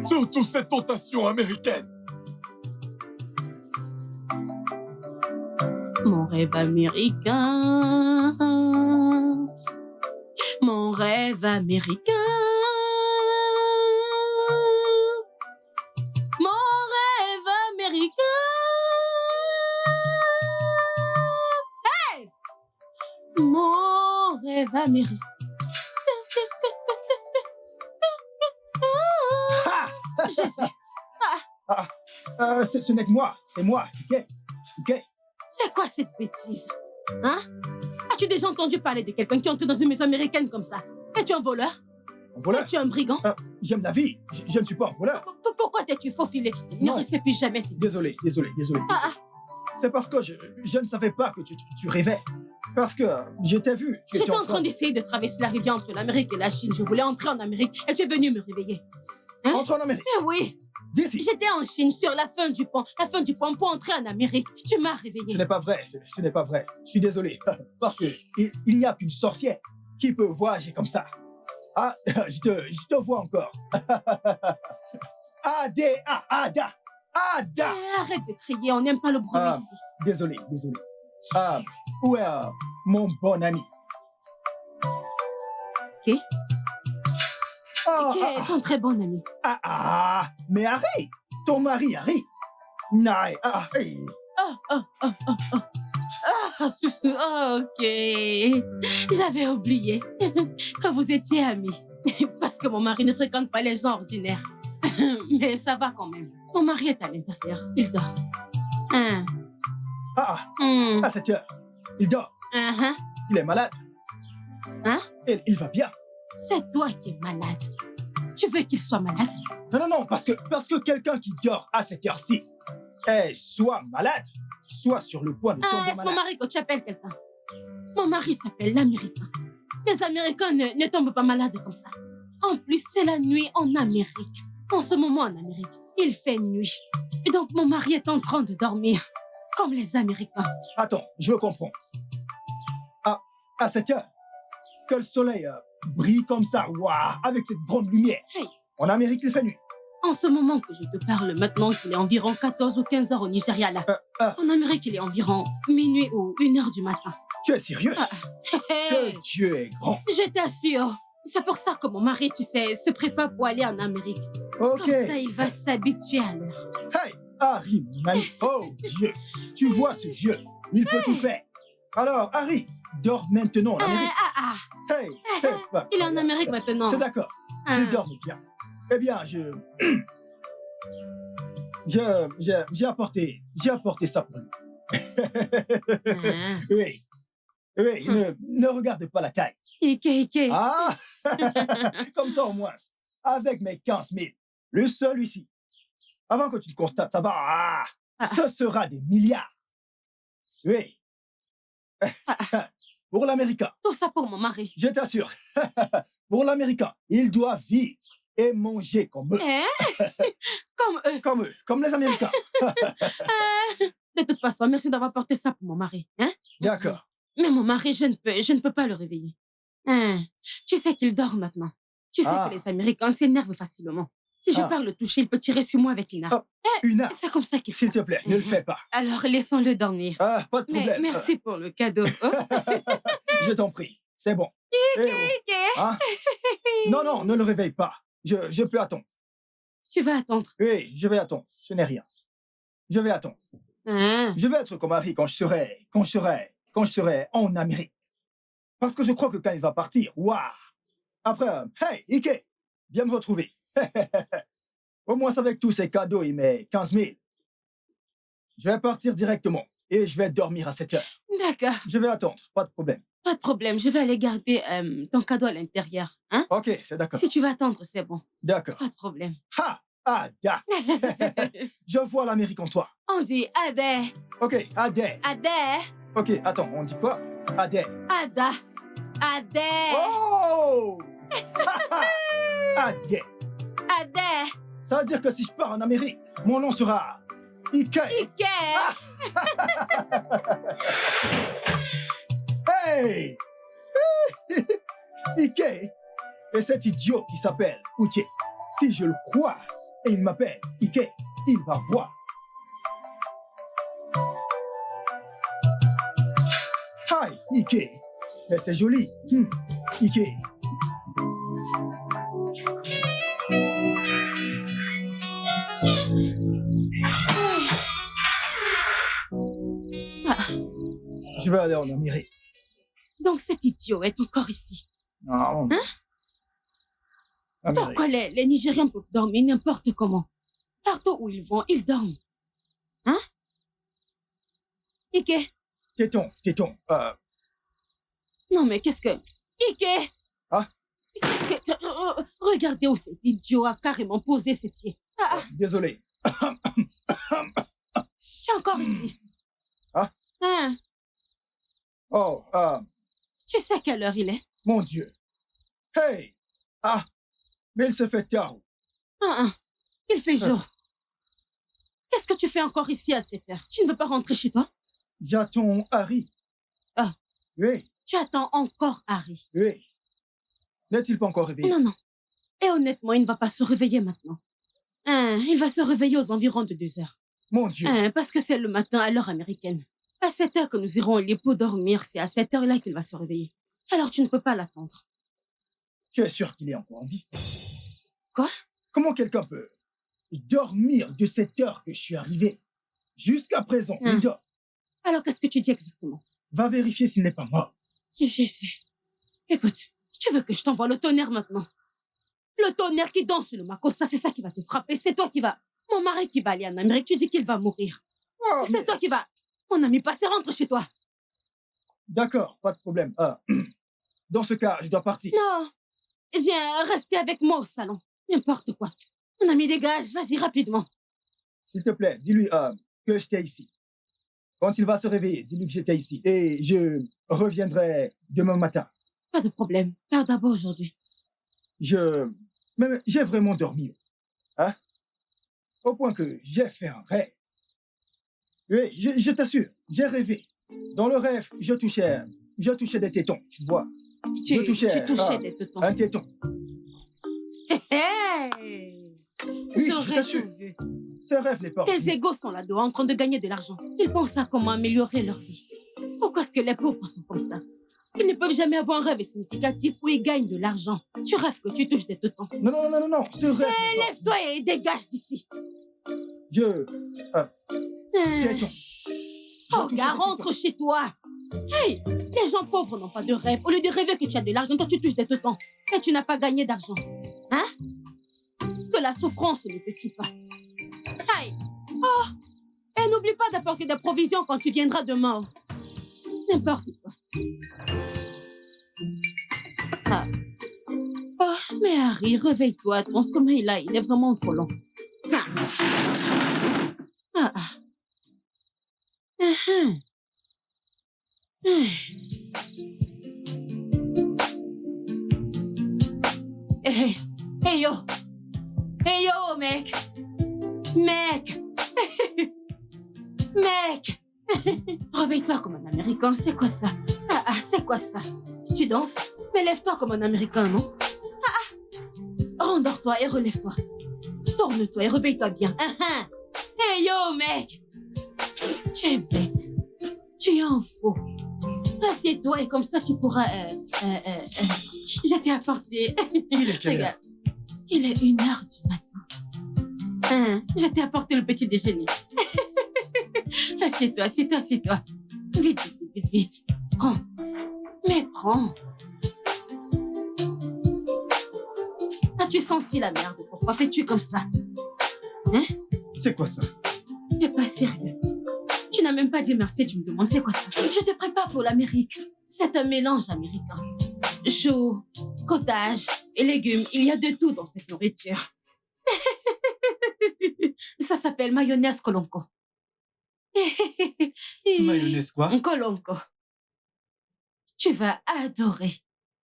Surtout cette tentation américaine. Mon rêve américain. Mon rêve américain. Mon rêve américain. Hey! Mon rêve américain. Jésus, Ce n'est que moi, c'est moi, ok? Ok? c'est quoi cette bêtise? Hein? As-tu déjà entendu parler de quelqu'un qui entre dans une maison américaine comme ça? Es-tu un voleur? Voilà. Es-tu un brigand? J'aime la vie, je ne suis pas un voleur. Pourquoi t'es-tu faufilé? Ne Non. refais plus jamais cette Désolé, bêtise. désolé. Ah, C'est parce que je ne savais pas que tu rêvais. Parce que je t'ai vu, tu J'étais étais en train d'essayer de traverser la rivière entre l'Amérique et la Chine. Je voulais entrer en Amérique et tu es venu me réveiller. Entre en Amérique, Eh oui, d'ici. j'étais en Chine sur la fin du pont pour entrer en Amérique. Tu m'as réveillé. Ce n'est pas vrai, ce n'est pas vrai. Je suis désolé. Parce que il n'y a qu'une sorcière qui peut voyager comme ça. Ah, je te vois encore. Ada, Ada, Ada. Arrête de crier, on n'aime pas le bruit Ah. ici. Désolé. Où est mon bon ami? Ok. Ah, Qui est ton très bon ami? mais Harry, ton mari Harry. Naï, hey. Ok. J'avais oublié que vous étiez amis. Parce que mon mari ne fréquente pas les gens ordinaires. Mais ça va quand même. Mon mari est à l'intérieur. Il dort. Hmm. À cette heure, il dort, Uh-huh. il est malade. Hein? Il va bien. C'est toi qui es malade. Tu veux qu'il soit malade? Non, parce que quelqu'un qui dort à cette heure-ci est soit malade, soit sur le point de tomber Est-ce mon malade. mari que tu appelles quelqu'un? Mon mari s'appelle l'Américain. Les Américains ne tombent pas malades comme ça. En plus, c'est la nuit en Amérique. En ce moment en Amérique, il fait nuit. Et donc, mon mari est en train de dormir. Comme les Américains. Attends, je veux comprendre. À cette heure, que le soleil brille comme ça, waouh, avec cette grande lumière. Hey. En Amérique, il fait nuit. En ce moment que je te parle, maintenant qu'il est environ 14 ou 15 heures au Nigeria, là. En Amérique, il est environ minuit ou 1 heure du matin. Tu es sérieux? Hey. Ce Dieu est grand. Je t'assure. C'est pour ça que mon mari, tu sais, se prépare pour aller en Amérique. Ok. Comme ça, il va s'habituer à l'heure. Hey, Harry, mon ami. Oh Dieu, tu vois ce Dieu, il peut tout faire. Alors, Harry, dors maintenant en Amérique. Hey, c'est pas Il est en grave. Amérique maintenant. C'est d'accord, Ah. il dort bien. Eh bien, j'ai apporté ça pour lui. Ah. Oui, ne regarde pas la taille. Ike. Ah, comme ça au moins, avec mes 15 000, le seul ici. Avant que tu le constates, ça va, ce sera des milliards. Oui. Pour l'Américain, Tout ça pour mon mari. je t'assure, pour l'Américain, il doit vivre et manger comme eux. Hein? Comme eux. Comme eux, comme les Américains. De toute façon, merci d'avoir porté ça pour mon mari. Hein? D'accord. Mais mon mari, je ne peux pas le réveiller. Hein? Tu sais qu'il dort maintenant. Tu sais que les Américains s'énervent facilement. Si je pars le toucher, il peut tirer sur moi avec une arme. Une arme. C'est comme ça qu'il S'il fait. te plaît, ne le fais pas. Alors, laissons-le dormir. Ah, pas de Mais problème. merci pour le cadeau. Oh. Je t'en prie, c'est bon. Eh oh. Hein? Non, ne le réveille pas. Je peux attendre. Tu vas attendre. Oui, je vais attendre. Ce n'est rien. Je vais attendre. Hein? Je vais être comme Harry quand je serai en Amérique. Parce que je crois que quand il va partir, waouh! Après, hey, Ike, viens me retrouver. Au moins, avec tous ces cadeaux, il met 15 000. Je vais partir directement et je vais dormir à 7 heures. D'accord. Je vais attendre, pas de problème. Pas de problème, je vais aller garder ton cadeau à l'intérieur. Hein? Ok, c'est d'accord. Si tu veux attendre, c'est bon. D'accord. Pas de problème. Ha! Ada! Je vois l'Amérique en toi. On dit Adé. Ok, Adé. Adé. Ok, attends, on dit quoi? Adé. Ada. Adé. Oh! Adé. Adé. Ça veut dire que si je pars en Amérique, mon nom sera Ike. Ike. Hey! Ike et cet idiot qui s'appelle Uche. Si je le croise et il m'appelle Ike, il va voir. Hi, Ike. Mais c'est joli. Ike. Je vais aller en Amérique. Donc cet idiot est encore ici. Non. Hein? Amérique. Pourquoi les Nigériens peuvent dormir n'importe comment? Partout où ils vont, ils dorment. Hein? Ike? Téton. Non mais qu'est-ce que... Ike? Ah? Qu'est-ce que... Regardez où cet idiot a carrément posé ses pieds. Désolé. Tu es encore ici. Ah? Hein? Oh, Tu sais quelle heure il est? mon Dieu. Hey! Ah! Mais il se fait tard. Il fait jour. Qu'est-ce que tu fais encore ici à cette heure? Tu ne veux pas rentrer chez toi? J'attends Harry. Ah. Oui, Tu attends encore Harry. oui. N'est-il pas encore réveillé? Non. Et honnêtement, il ne va pas se réveiller maintenant. Il va se réveiller aux environs de 2 heures. Mon Dieu. Parce que c'est le matin à l'heure américaine. À 7 heures que nous irons au lit pour dormir, c'est à cette heure-là qu'il va se réveiller. Alors tu ne peux pas l'attendre. Tu es sûr qu'il est encore en vie? Quoi? Comment quelqu'un peut dormir de cette heure que je suis arrivé? Jusqu'à présent, il dort. Alors qu'est-ce que tu dis exactement? Va vérifier s'il n'est pas mort. Jésus. Écoute, tu veux que je t'envoie le tonnerre maintenant? Le tonnerre qui danse le Makossa, c'est ça qui va te frapper. C'est toi qui va... Mon mari qui va aller en Amérique, tu dis qu'il va mourir. Oh, C'est toi qui va... Mon ami, passez, rentre chez toi. D'accord, pas de problème. Dans ce cas, je dois partir. Non. Viens rester avec moi au salon. N'importe quoi. Mon ami, dégage. Vas-y, rapidement. S'il te plaît, dis-lui que j'étais ici. Quand il va se réveiller, dis-lui que j'étais ici. Et je reviendrai demain matin. Pas de problème. Pars d'abord aujourd'hui. Mais j'ai vraiment dormi. Hein? Au point que j'ai fait un rêve. Oui, je t'assure, j'ai rêvé. Dans le rêve, je touchais des tétons, tu vois. Tu touchais des tétons. un téton. Hey! Oui, je t'assure. tout vu. Ce rêve n'est pas Tes ordinaire. égos sont là-dedans en train de gagner de l'argent. Ils pensent à comment améliorer leur vie. Pourquoi est-ce que les pauvres sont comme ça? Ils ne peuvent jamais avoir un rêve significatif où ils gagnent de l'argent. Tu rêves que tu touches des tétons. Non, ce rêve n'est pas Lève-toi et dégage d'ici. Téton. Oh, gars, rentre chez toi. Hey, les gens pauvres n'ont pas de rêve. Au lieu de rêver que tu as de l'argent, toi tu touches des tétons. Et tu n'as pas gagné d'argent. Hein? Que la souffrance ne te tue pas. Hey. Oh, et n'oublie pas d'apporter des provisions quand tu viendras demain. N'importe quoi. Ah. Oh, mais Harry, réveille-toi. Ton sommeil là, il est vraiment trop long. Hey yo! Hey yo, mec! Mec! Mec! Réveille-toi comme un Américain, c'est quoi ça? C'est quoi ça? Tu danses? Mais lève-toi comme un Américain, non? Rendors-toi et relève-toi. Tourne-toi et réveille-toi bien. Hey yo, mec! Tu es bête. Tu es un faux. Assieds-toi et comme ça tu pourras... Je t'ai apporté... Il est quelle heure? Il est 1h du matin. Je t'ai apporté le petit déjeuner. Assieds-toi. Vite. Prends. Mais prends. comprends. As-tu senti la merde? Pourquoi fais-tu comme ça? Hein? C'est quoi ça? T'es pas sérieux. Tu n'as même pas dit merci, tu me demandes c'est quoi ça? Je te prépare pour l'Amérique. C'est un mélange américain. Choux, cottage et légumes. Il y a de tout dans cette nourriture. Ça s'appelle mayonnaise Colonco. Mayonnaise quoi? Colonco. Tu vas adorer.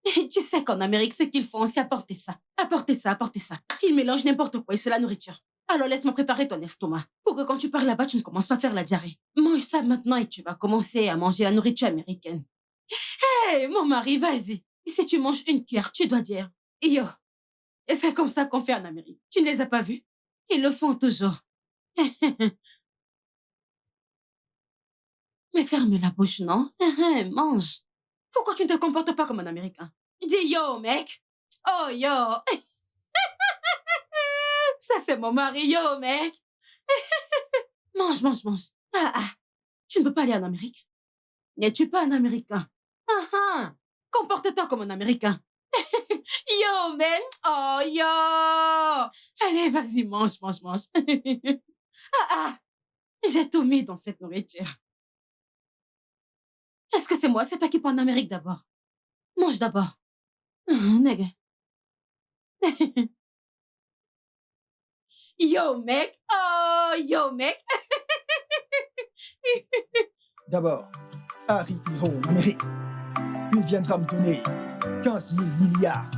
Tu sais qu'en Amérique, ce qu'ils font, c'est apporter ça. Apporter ça, apporter ça. Ils mélangent n'importe quoi et c'est la nourriture. Alors laisse-moi préparer ton estomac pour que quand tu pars là-bas, tu ne commences pas à faire la diarrhée. Mange ça maintenant et tu vas commencer à manger la nourriture américaine. Hé, mon mari, vas-y. Si tu manges une cuillère, tu dois dire « Yo ». Et c'est comme ça qu'on fait en Amérique. Tu ne les as pas vus? Ils le font toujours. Mais ferme la bouche, non? Mange. Pourquoi tu ne te comportes pas comme un Américain? Dis « Yo, mec ». Oh, yo. Ça, c'est mon mari, yo, mec. Mange, mange, mange. Tu ne veux pas aller en Amérique? N'es-tu pas un Américain? Comporte-toi comme un Américain. Yo, man. Oh, yo. Allez, vas-y, mange, mange, mange. J'ai tout mis dans cette nourriture. Est-ce que c'est moi? C'est toi qui pars en Amérique d'abord. Mange d'abord. Nègre. Yo, mec. Oh, yo, mec. D'abord, Harry ira en Amérique. Puis il viendra me donner 15 000 milliards.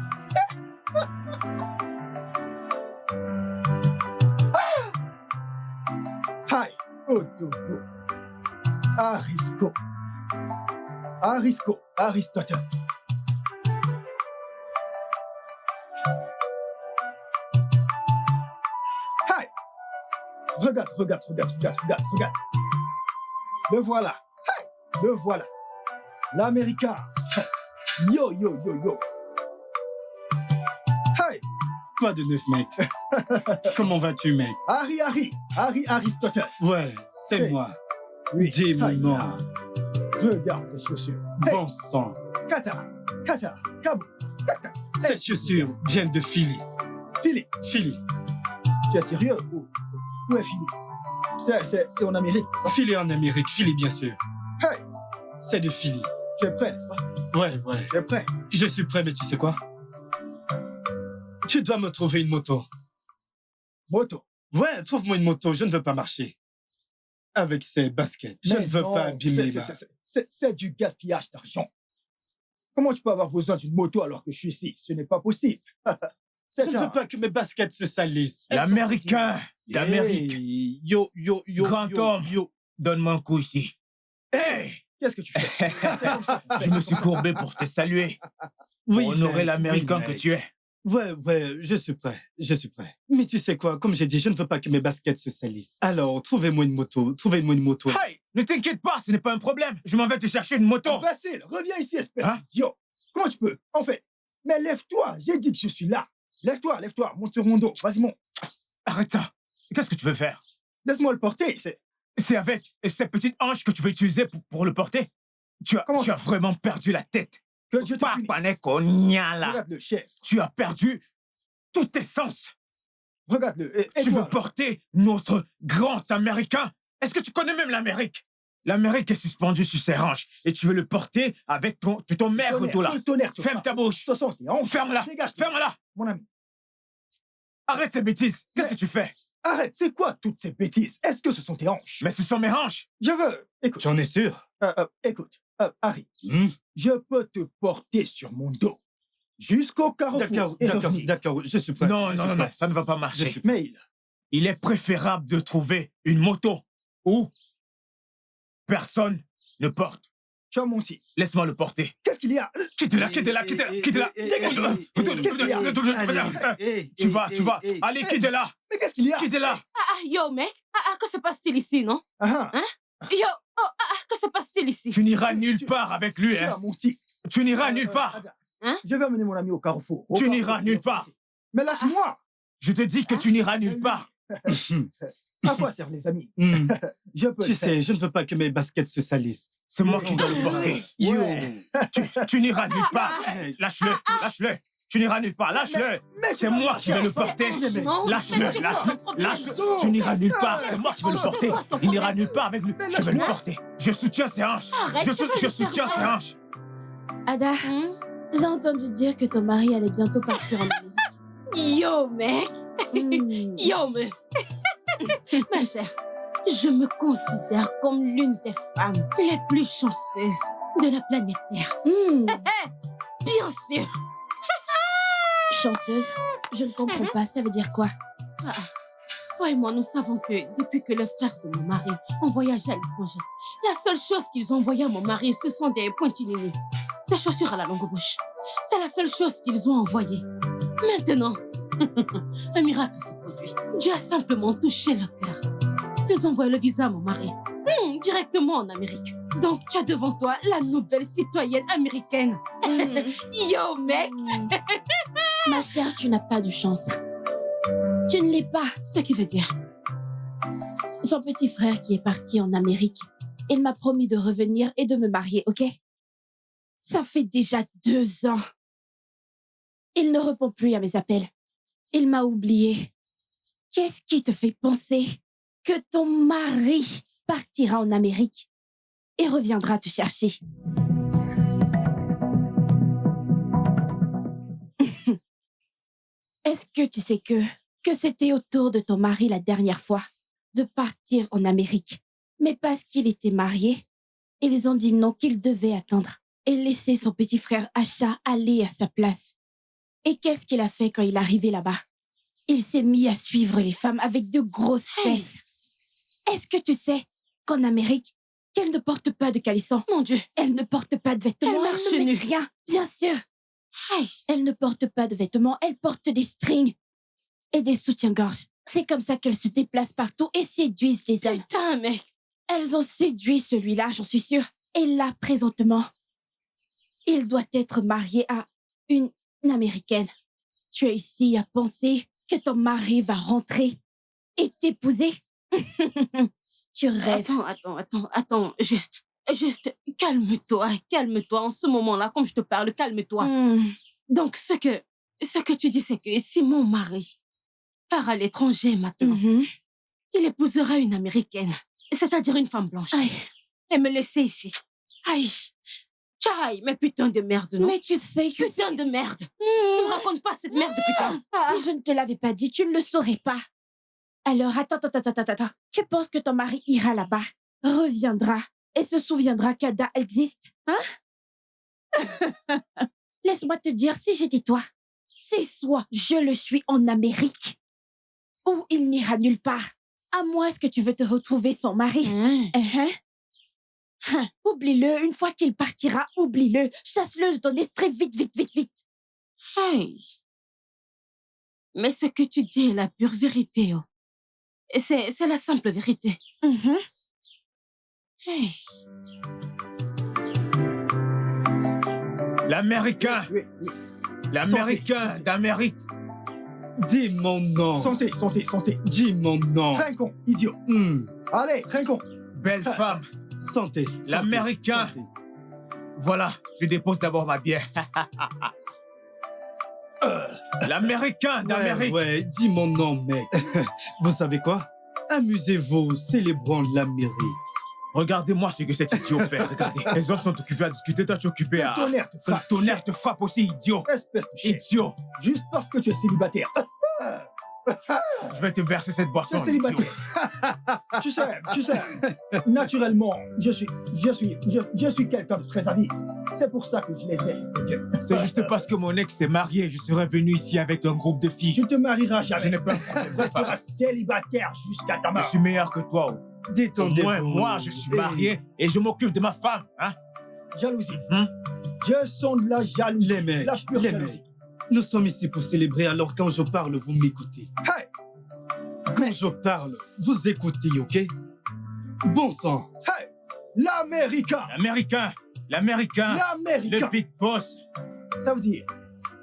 Hi, Odogo. Arisco. Arisco, Aristotle. Hi. Regarde. Le voilà. Hi. Le voilà. L'Américain. Yo. Hi. Quoi de neuf, mec? Comment vas-tu, mec? Harry Aristotle. Ouais, c'est Hey. moi. Oui. Dis mon Hi. nom. Regarde ces chaussures. Hey. Bon sang. Kata, Kabou, Kat. Cette chaussure vient de Philly. Philly, Philly. tu es sérieux? Où est Philly? C'est en Amérique, n'est-ce pas? Philly en Amérique. Philly, bien sûr. Hey, C'est de Philly. tu es prêt, n'est-ce pas? Ouais. Tu es prêt? Je suis prêt, mais tu sais quoi? Tu dois me trouver une moto. Moto. Ouais, trouve-moi une moto. Je ne veux pas marcher. Avec ces baskets. Je Mais ne veux non, pas abîmer c'est du gaspillage d'argent. Comment tu peux avoir besoin d'une moto alors que je suis ici? Ce n'est pas possible. Je ne veux pas que mes baskets se salissent. L'Américain d'Amérique. Hey, yo. Grand homme. Donne-moi un coup ici. Hey! Qu'est-ce que tu fais? C'est comme ça qu'on fait. Je me suis courbé pour te saluer. Pour honorer mec, l'Américain oui, que mec. tu es. Ouais, je suis prêt. Mais tu sais quoi, comme j'ai dit, je ne veux pas que mes baskets se salissent. Alors, trouvez-moi une moto. Hey! Ne t'inquiète pas, ce n'est pas un problème. Je m'en vais te chercher une moto. Facile, reviens ici, espèce Hein? d'idiot. Comment tu peux? En fait, mais lève-toi, j'ai dit que je suis là. Lève-toi, monte sur mon dos. Vas-y, monte. Arrête ça. Qu'est-ce que tu veux faire? Laisse-moi le porter. C'est avec ces petites hanches que tu veux utiliser pour le porter? Tu as vraiment perdu la tête. Que Dieu te punisse. Regarde, Regarde-le, chef. tu as perdu tous tes sens. Regarde-le. Et Tu toi, veux porter notre grand Américain? Est-ce que tu connais même l'Amérique? L'Amérique est suspendue sur ses hanches et tu veux le porter avec ton maigre dos là. tonnerre, tu Ferme vois. ta bouche. 60 et on Ferme-la. Dégage, Ferme-la. mon ami. Arrête ces bêtises. Qu'est-ce Mais- que tu fais? Arrête, c'est quoi toutes ces bêtises? Est-ce que ce sont tes hanches? Mais ce sont mes hanches. Je veux. Écoute, J'en ai sûr. Harry, Hmm? je peux te porter sur mon dos jusqu'au carrefour. D'accord, je suis prêt. Non, je suis non, prêt. ça ne va pas Je marcher. suis Mais Il est préférable de trouver une moto où personne ne porte. tu as menti. Laisse-moi le porter. Qu'est-ce qu'il y a? Quitte-la. Tu vas. Allez, quitte-la. Mais qu'est-ce qu'il y a? Quitte-la. Yo, mec. Que se passe-t-il ici, non? Ah, Yo, que se passe-t-il ici? Tu n'iras nulle part avec lui, tu as hein. menti. Tu n'iras nulle part. Regarde. Hein? Je vais amener mon ami au carrefour. Tu n'iras nulle part. Mais lâche-moi. Je te dis que tu n'iras nulle part. À quoi servent les amis? Je peux Tu le faire. sais, je ne veux pas que mes baskets se salissent. C'est moi qui dois le porter. Ouais. Tu n'iras nulle part. Lâche-le, lâche-le. Tu n'iras nulle part, lâche-le. Mais C'est moi qui vais le porter. Non, Lâche-le, mais c'est quoi lâche-le, ton problème? lâche-le. Tu n'iras nulle part, c'est moi qui vais le porter. quoi ton Il n'ira problème? nulle part avec lui. Mais Je vais le lâche-moi. porter. Je soutiens ses hanches. Arrête, Je tu vas je lui faire soutiens ses mal. hanches. Ada, j'ai entendu dire que ton mari allait bientôt partir en Amérique. Yo, mec. Yo, meuf. Ma chère, je me considère comme l'une des femmes les plus chanceuses de la planète Terre. Bien sûr. Chanceuse, je ne comprends pas, ça veut dire quoi? Toi et moi, nous savons que depuis que les frères de mon mari ont voyagé à l'étranger, la seule chose qu'ils ont envoyée à mon mari, ce sont des pointilini. Ces chaussures à la longue bouche. C'est la seule chose qu'ils ont envoyée. Maintenant, un miracle s'est produit. Dieu a simplement touché leur cœur. Ils ont envoyé le visa à mon mari, directement en Amérique. Donc, tu as devant toi la nouvelle citoyenne américaine. Yo, mec! Ma chère, tu n'as pas de chance. Tu ne l'es pas. Ce qui veut dire... Son petit frère qui est parti en Amérique, il m'a promis de revenir et de me marier, ok? Ça fait déjà 2 ans. Il ne répond plus à mes appels. Il m'a oublié. Qu'est-ce qui te fait penser que ton mari partira en Amérique et reviendra te chercher? Est-ce que tu sais que c'était au tour de ton mari la dernière fois de partir en Amérique? Mais parce qu'il était marié, ils ont dit non, qu'il devait attendre et laisser son petit frère Acha aller à sa place. Et qu'est-ce qu'il a fait quand il est arrivé là-bas? Il s'est mis à suivre les femmes avec de grosses fesses. Est-ce que tu sais qu'en Amérique, qu'elle ne porte pas de caleçon? Mon Dieu! Elle ne porte pas de vêtements, Elle marche ne met nue. rien, bien sûr. Hey. Elle ne porte pas de vêtements, elle porte des strings et des soutiens-gorge. C'est comme ça qu'elles se déplacent partout et séduisent les hommes. Putain, mec! Elles ont séduit celui-là, j'en suis sûre. Et là, présentement, il doit être marié à une Américaine. Tu es ici à penser que ton mari va rentrer et t'épouser? Tu rêves. Attends, juste, calme-toi, en ce moment-là, comme je te parle, calme-toi. Donc, ce que tu dis, c'est que si mon mari part à l'étranger maintenant, il épousera une Américaine, c'est-à-dire une femme blanche, Aïe. et me laisser ici. Aïe, aïe, mais putain de merde, non? Mais tu sais que... Putain de merde! Ne me raconte pas cette merde, putain! Si je ne te l'avais pas dit, tu ne le saurais pas. Alors, attends. Tu penses que ton mari ira là-bas, reviendra et se souviendra qu'Ada existe, hein? Laisse-moi te dire, si j'étais toi, c'est soit je le suis en Amérique, ou il n'ira nulle part, à moins que tu veux te retrouver son mari. Oublie-le, une fois qu'il partira, oublie-le. Chasse-le de ton esprit, vite. Hey! Mais ce que tu dis est la pure vérité, oh. Et c'est la simple vérité. Hey! L'Américain! Oui. L'Américain Santé. d'Amérique! Dis mon nom. Santé. Dis mon nom. Trinquons, idiot. Allez, trinquons. Belle femme! Santé. L'Américain. Santé. Voilà, je dépose d'abord ma bière. L'Américain d'Amérique! Ouais, dis mon nom, mec. Vous savez quoi? Amusez-vous, célébrons l'Amérique. Regardez-moi ce que cet idiot fait, regardez. Les hommes sont occupés à discuter, toi tu es occupé à... Le tonnerre te Le frappe. tonnerre te frappe aussi, idiot! Espèce de chien. Idiot! Juste parce que tu es célibataire. Je vais te verser cette Tu boisson, es célibataire. tu sais, naturellement, je suis quelqu'un de très avide. C'est pour ça que je les aime, ok? C'est juste parce que mon ex s'est marié, je serais venu ici avec un groupe de filles. Tu ne te marieras Je jamais. n'ai pas un problème Tu de femme. resteras célibataire jusqu'à ta Je mort. suis meilleur que toi. Au Détendez-vous. moins, moi, je suis marié et je m'occupe de ma femme. Hein? Jalousie. Je sens de la jalousie. Les mecs, La pure jalousie. nous sommes ici pour célébrer, alors quand je parle, vous m'écoutez. Hey, Quand je parle, vous écoutez, ok? Bon sang. hey, l'Américain. L'Américain! L'Américain! L'Américain. Le Big Boss! Ça veut dire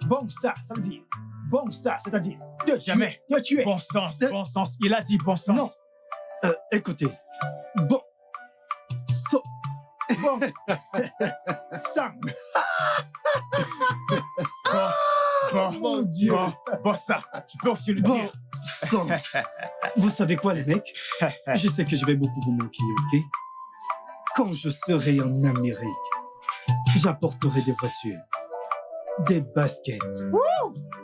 bon ça veut dire bon ça, c'est-à-dire te Jamais. tuer. Bon sens. Il a dit bon sens. Non. Écoutez. Bon. Bon. Sam. Mon Dieu. Bon, ça, tu peux aussi le Bon. dire. Sang. Vous savez quoi, les mecs? Je sais que je vais beaucoup vous manquer, ok? Quand je serai en Amérique, j'apporterai des voitures, des baskets,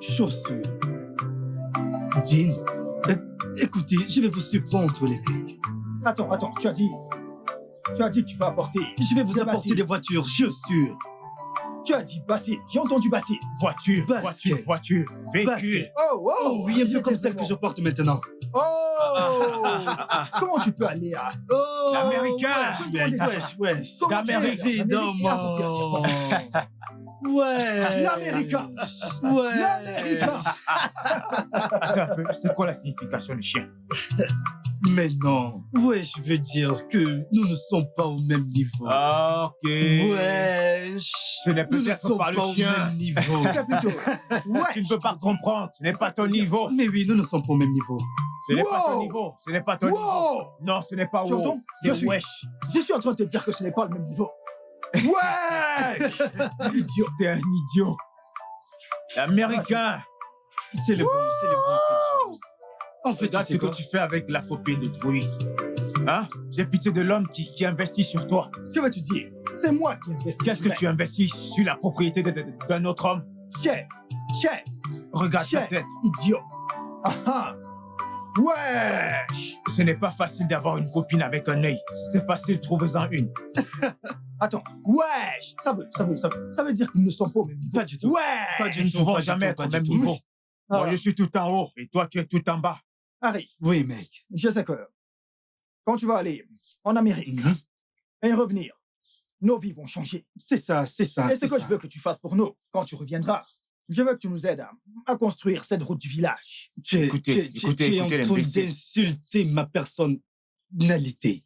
chaussures, jeans. Écoutez, je vais vous surprendre, les mecs. Attends, tu as dit que tu vas apporter... Je vais vous des apporter baskets. des voitures, chaussures, Tu as dit bassine, j'ai entendu bassine. Voiture, Basket. voiture, véhicule. baskets. Oh, Oh oui, un peu comme j'étais celle que je vraiment- porte maintenant. Oh Comment tu peux aller à... Oh, L'américain. wesh. Comment tu Évidemment. Ouais. L'américain. Ouais. L'Américain. Attends un peu, c'est quoi la signification du chien? Mais non. Ouais, je veux dire que nous ne sommes pas au même niveau. Ah, ok. Wesh. Ce n'est Nous ne peut-être sommes pas le pas au chien. même niveau. C'est plutôt... Ouais. Tu ne peux pas comprendre, ce n'est pas ton niveau. Mais oui, nous ne sommes pas au même niveau. Ce n'est pas ton Wow. niveau, ce n'est pas ton niveau. Wow Non, ce n'est pas Tu wow, entends? c'est Je suis- wesh. Je suis en train de te dire que ce n'est pas le même niveau. Ouais Idiot. T'es un idiot. L'américain. C'est le bon, c'est le bon. En fait, Regarde tu ce sais que quoi? tu fais avec la copine d'autrui. Hein? J'ai pitié de l'homme qui investit sur toi. Que veux-tu dire? C'est moi qui investis. Qu'est-ce que tu investis sur la propriété d'un autre homme? Chef. Regarde ta Chef. tête. Idiot. Ah ah. Wesh. Ce n'est pas facile d'avoir une copine avec un œil. Si c'est facile, trouvez-en une. Attends. Wesh. Ça veut dire que nous ne sommes pas au même niveau. Pas du tout. Ouais. Pas Nous du ne tout, pouvons pas du jamais tout, être pas au du même tout. niveau. Moi, Ah. je suis tout en haut et toi, tu es tout en bas. Harry, Oui, mec. je sais que quand tu vas aller en Amérique Mhm. et revenir, nos vies vont changer. C'est ça, c'est ça. Et ce c'est que ça. je veux que tu fasses pour nous quand tu reviendras, je veux que tu nous aides à construire cette route du village. Tu es, Écoutez, tu es en train l'imbécile. d'insulter ma personnalité.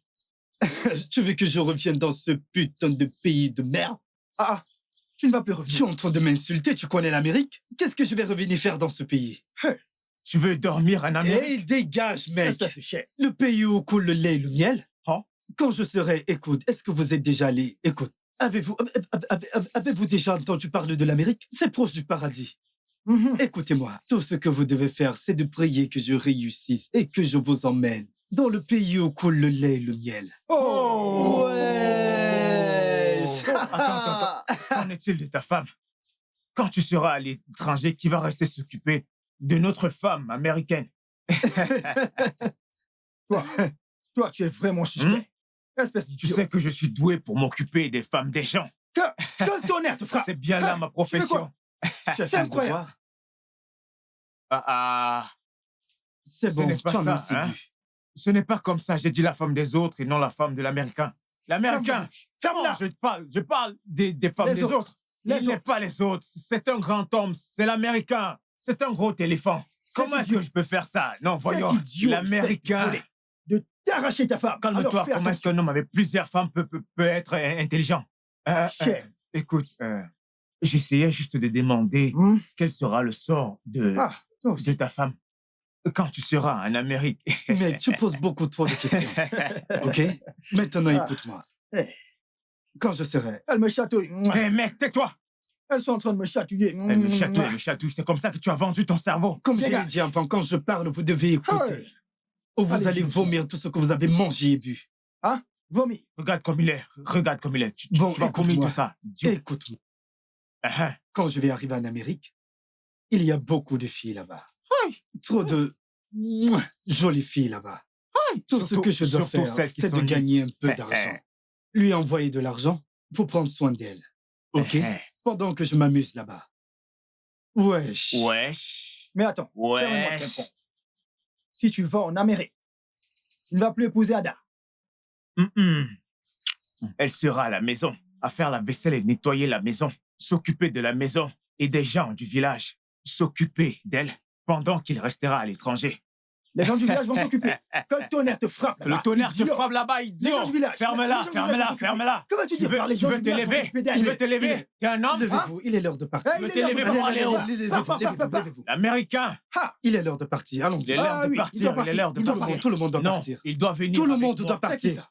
Tu veux que je revienne dans ce putain de pays de merde? Ah, tu ne vas plus Tu es revenir. en train de m'insulter, tu connais l'Amérique? Qu'est-ce que je vais revenir faire dans ce pays? Tu veux dormir en Amérique? Hey, dégage, mec! Espèce de chef. Le pays où coule le lait et le miel? Hein? Quand je serai, écoute, est-ce que vous êtes déjà allé? Écoute, avez-vous déjà entendu parler de l'Amérique? C'est proche du paradis. Mhm. Écoutez-moi, tout ce que vous devez faire, c'est de prier que je réussisse et que je vous emmène dans le pays où coule le lait et le miel. Oh! Wesh! Attends. Qu'en est-il de ta femme? Quand tu seras à l'étranger, qui va rester s'occuper de notre femme américaine? Toi, tu es vraiment suspect. Espèce Tu d'idiot. sais que je suis doué pour m'occuper des femmes des gens. Quel tonnerre te frappe. C'est bien là ma Tu fais profession. Tu as C'est fait le incroyable. devoir? Ah, C'est Ce bon, n'est pas tu en as ça, assez hein? bu. ce n'est pas comme ça. J'ai dit la femme des autres et non la femme de l'Américain. L'Américain. Ferme-la. Non, je parle des femmes Les des autres. autres. Les Il n'est autres. pas les autres. C'est un grand homme. C'est l'Américain. C'est un gros éléphant. Cet Comment est-ce idiot. que je peux faire ça? Non, Cet voyons. idiot L'Américain. essaie de t'arracher ta femme. Alors Calme-toi. fais Comment est-ce attention. qu'un homme avec plusieurs femmes peut être intelligent? Chef. Écoute, j'essayais juste de demander Hmm? quel sera le sort de Ah, toi aussi. ta femme quand tu seras en Amérique. Mais tu poses beaucoup trop de questions. OK? Maintenant, Ah. écoute-moi. Eh. Quand je serai... Elle me chatouille. Hé mec, tais-toi! Elles sont en train de me chatouiller. Elle me chatouille. C'est comme ça que tu as vendu ton cerveau. Comme je l'ai Dégage. dit avant, quand je parle, vous devez écouter. Hey. Ou vous Allez, allez je- vomir tout ce que vous avez mangé et bu. Vomis. Regarde comme il est. Regarde comme il est. Tu Bon, vas vomir écoute-moi. tout ça. Idiot. Écoute-moi. Ah, Quand je vais arriver en Amérique, il y a beaucoup de filles là-bas. Hey. Trop de jolies filles là-bas. Tout ce Surtout- que je dois surtout faire, celles qui c'est de sont nues. gagner un peu Eh, d'argent. Lui envoyer de l'argent pour prendre soin d'elle. OK? Eh, Pendant que je m'amuse là-bas. Wesh. Wesh. Mais attends. Fais-moi Wesh. répondre. Si tu vas en Amérique, tu ne vas plus épouser Ada. Elle sera à la maison, à faire la vaisselle et nettoyer la maison, s'occuper de la maison et des gens du village, s'occuper d'elle pendant qu'il restera à l'étranger. Les gens du village vont s'occuper. Que le tonnerre te frappe. Que le tonnerre te idiot. frappe là-bas, Les idiot. gens du village. Ferme-la, Les gens du village ferme-la, vont s'occuper. ferme-la. Comment tu dis Tu veux, par les tu gens veux du village vont t'élever. s'occuper Tu derrière. veux t'élever. T'es un homme. Levez-vous, il est l'heure de partir. Eh, veux il est l'heure de t'élever pour partir. aller où? Levez-vous. L'Américain. Ha. Il est l'heure de partir, allons-y. Il est l'heure Ah de oui, il doit partir. Il est partir. l'heure de Il doit partir. Tout le monde doit Non, partir. il doit venir. Tout le avec monde moi. doit C'est qui partir. ça?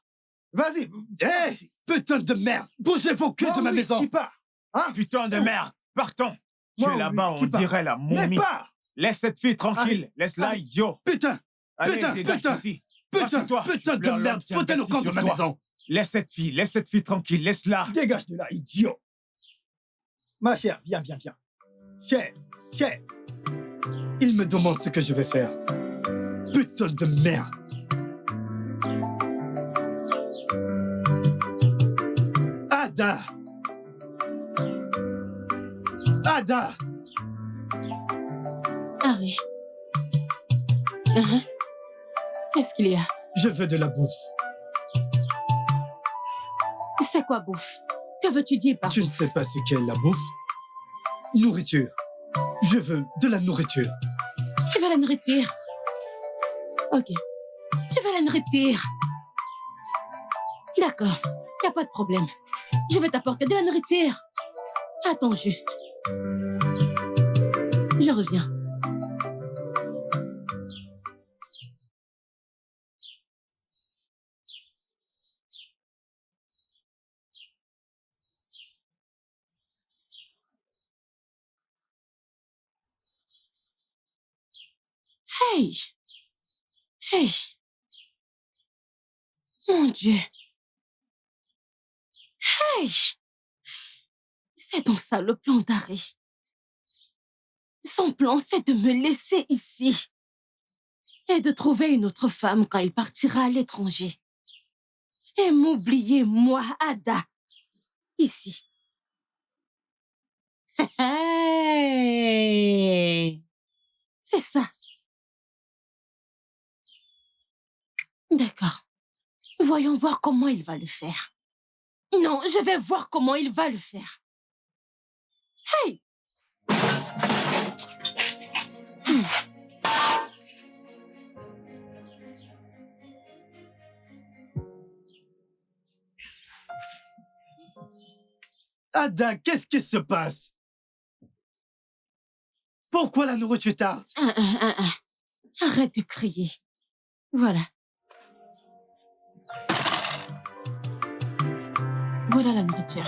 Vas-y. Hé, putain de merde. Bougez vos queues Moi, de ma oui, maison. Qui part? Hein? Putain de merde. Partons. Tu Moi, es là-bas, oui, on qui part? dirait la Mais momie. part. Laisse cette fille tranquille. Laisse-la, Allez. idiot. Putain, Allez, Putain, dégage putain, d'ici. putain, Assieds-toi. putain Je suis de un merde. homme qui Faut-elle au investit camp de sur ma toi. maison. Laisse cette fille tranquille. Laisse-la. Dégage de là, idiot. Ma chère, viens. Chère. Il me demande ce que je vais faire. Putain de merde. Ada. Harry. Qu'est-ce qu'il y a? Je veux de la bouffe. C'est quoi bouffe? Que veux-tu dire par Tu ne bouffe? sais pas ce qu'est la bouffe? Nourriture. Je veux de la nourriture. Tu veux la nourriture? Ok. Tu veux la nourriture? D'accord. Y a pas de problème. Je vais t'apporter de la nourriture. Attends juste. Je reviens. Hey! Hey! Mon Dieu! Hey! C'est donc ça le plan d'Harry. Son plan, c'est de me laisser ici et de trouver une autre femme quand il partira à l'étranger. Et m'oublier, moi, Ada, ici. Hey! C'est ça. D'accord. Voyons voir comment il va le faire. Non, je vais voir comment il va le faire. Hey! Ada, qu'est-ce qui se passe? Pourquoi la nourriture tarde? Arrête de crier. Voilà. Voilà la nourriture.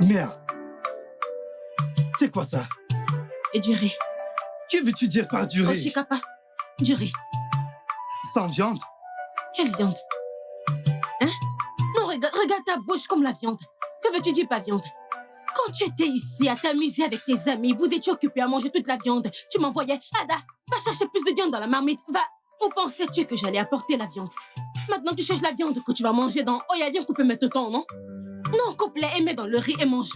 Merde. C'est quoi ça? Et du riz. Que veux-tu dire par du riz? Oshikapa. Du riz. Sans viande? Quelle viande? Hein? Non, regarde ta bouche comme la viande. Que veux-tu dire par viande? Quand tu étais ici à t'amuser avec tes amis, vous étiez occupés à manger toute la viande. Tu m'envoyais, Ada, va chercher plus de viande dans la marmite. Va. Où pensais-tu que j'allais apporter la viande? Maintenant, tu cherches la viande que tu vas manger dans... Oh, viens couper mes tétons, non? Non, coupe-les et mets dans le riz et mange.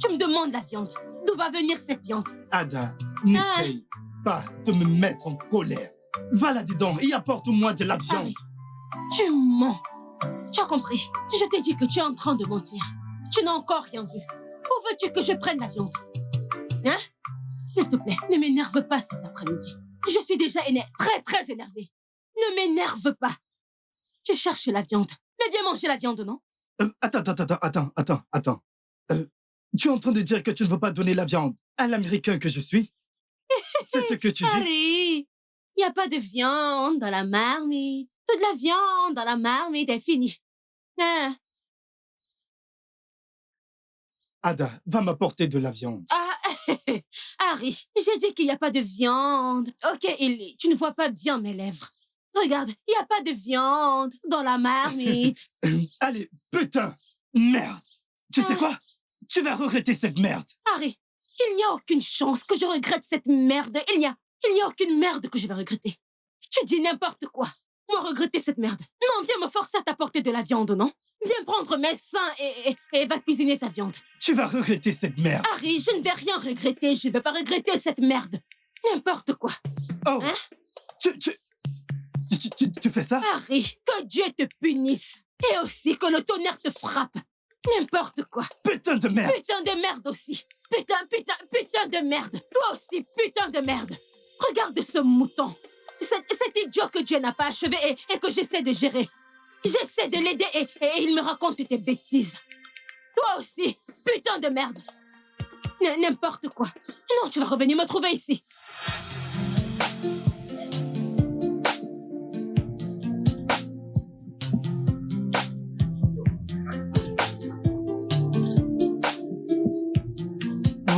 Tu me demandes la viande. D'où va venir cette viande? Ada, n'essaye pas de me mettre en colère. Va là-dedans et apporte-moi de la viande. Tu mens. Tu as compris? Je t'ai dit que tu es en train de mentir. Tu n'as encore rien vu. Où veux-tu que je prenne la viande? Hein? S'il te plaît, ne m'énerve pas cet après-midi. Je suis déjà très énervée. Ne m'énerve pas. Tu cherches la viande. Mais viens manger la viande, non? Attends. Tu es en train de dire que tu ne veux pas donner la viande à l'Américain que je suis? C'est ce que tu dis? Harry, il n'y a pas de viande dans la marmite. Toute la viande dans la marmite est finie. Hein? Ada, va m'apporter de la viande. Ah, Harry, j'ai dit qu'il n'y a pas de viande. Ok, Ellie, tu ne vois pas bien mes lèvres. Regarde, il n'y a pas de viande dans la marmite. Allez, putain! Merde! Tu sais quoi? Tu vas regretter cette merde. Harry, il n'y a aucune chance que je regrette cette merde. Il n'y a aucune merde que je vais regretter. Tu dis n'importe quoi. Moi, regretter cette merde. Non, viens me forcer à t'apporter de la viande, non? Viens prendre mes seins et va cuisiner ta viande. Tu vas regretter cette merde. Harry, je ne vais rien regretter. Je ne vais pas regretter cette merde. N'importe quoi. Oh! Hein? Tu fais ça? Harry, que Dieu te punisse. Et aussi que le tonnerre te frappe. N'importe quoi. Putain de merde! Putain de merde aussi. Putain de merde. Toi aussi, putain de merde. Regarde ce mouton. Cet idiot que Dieu n'a pas achevé et que j'essaie de gérer. J'essaie de l'aider et il me raconte tes bêtises. Toi aussi, putain de merde. N'importe quoi. Non, tu vas revenir me trouver ici.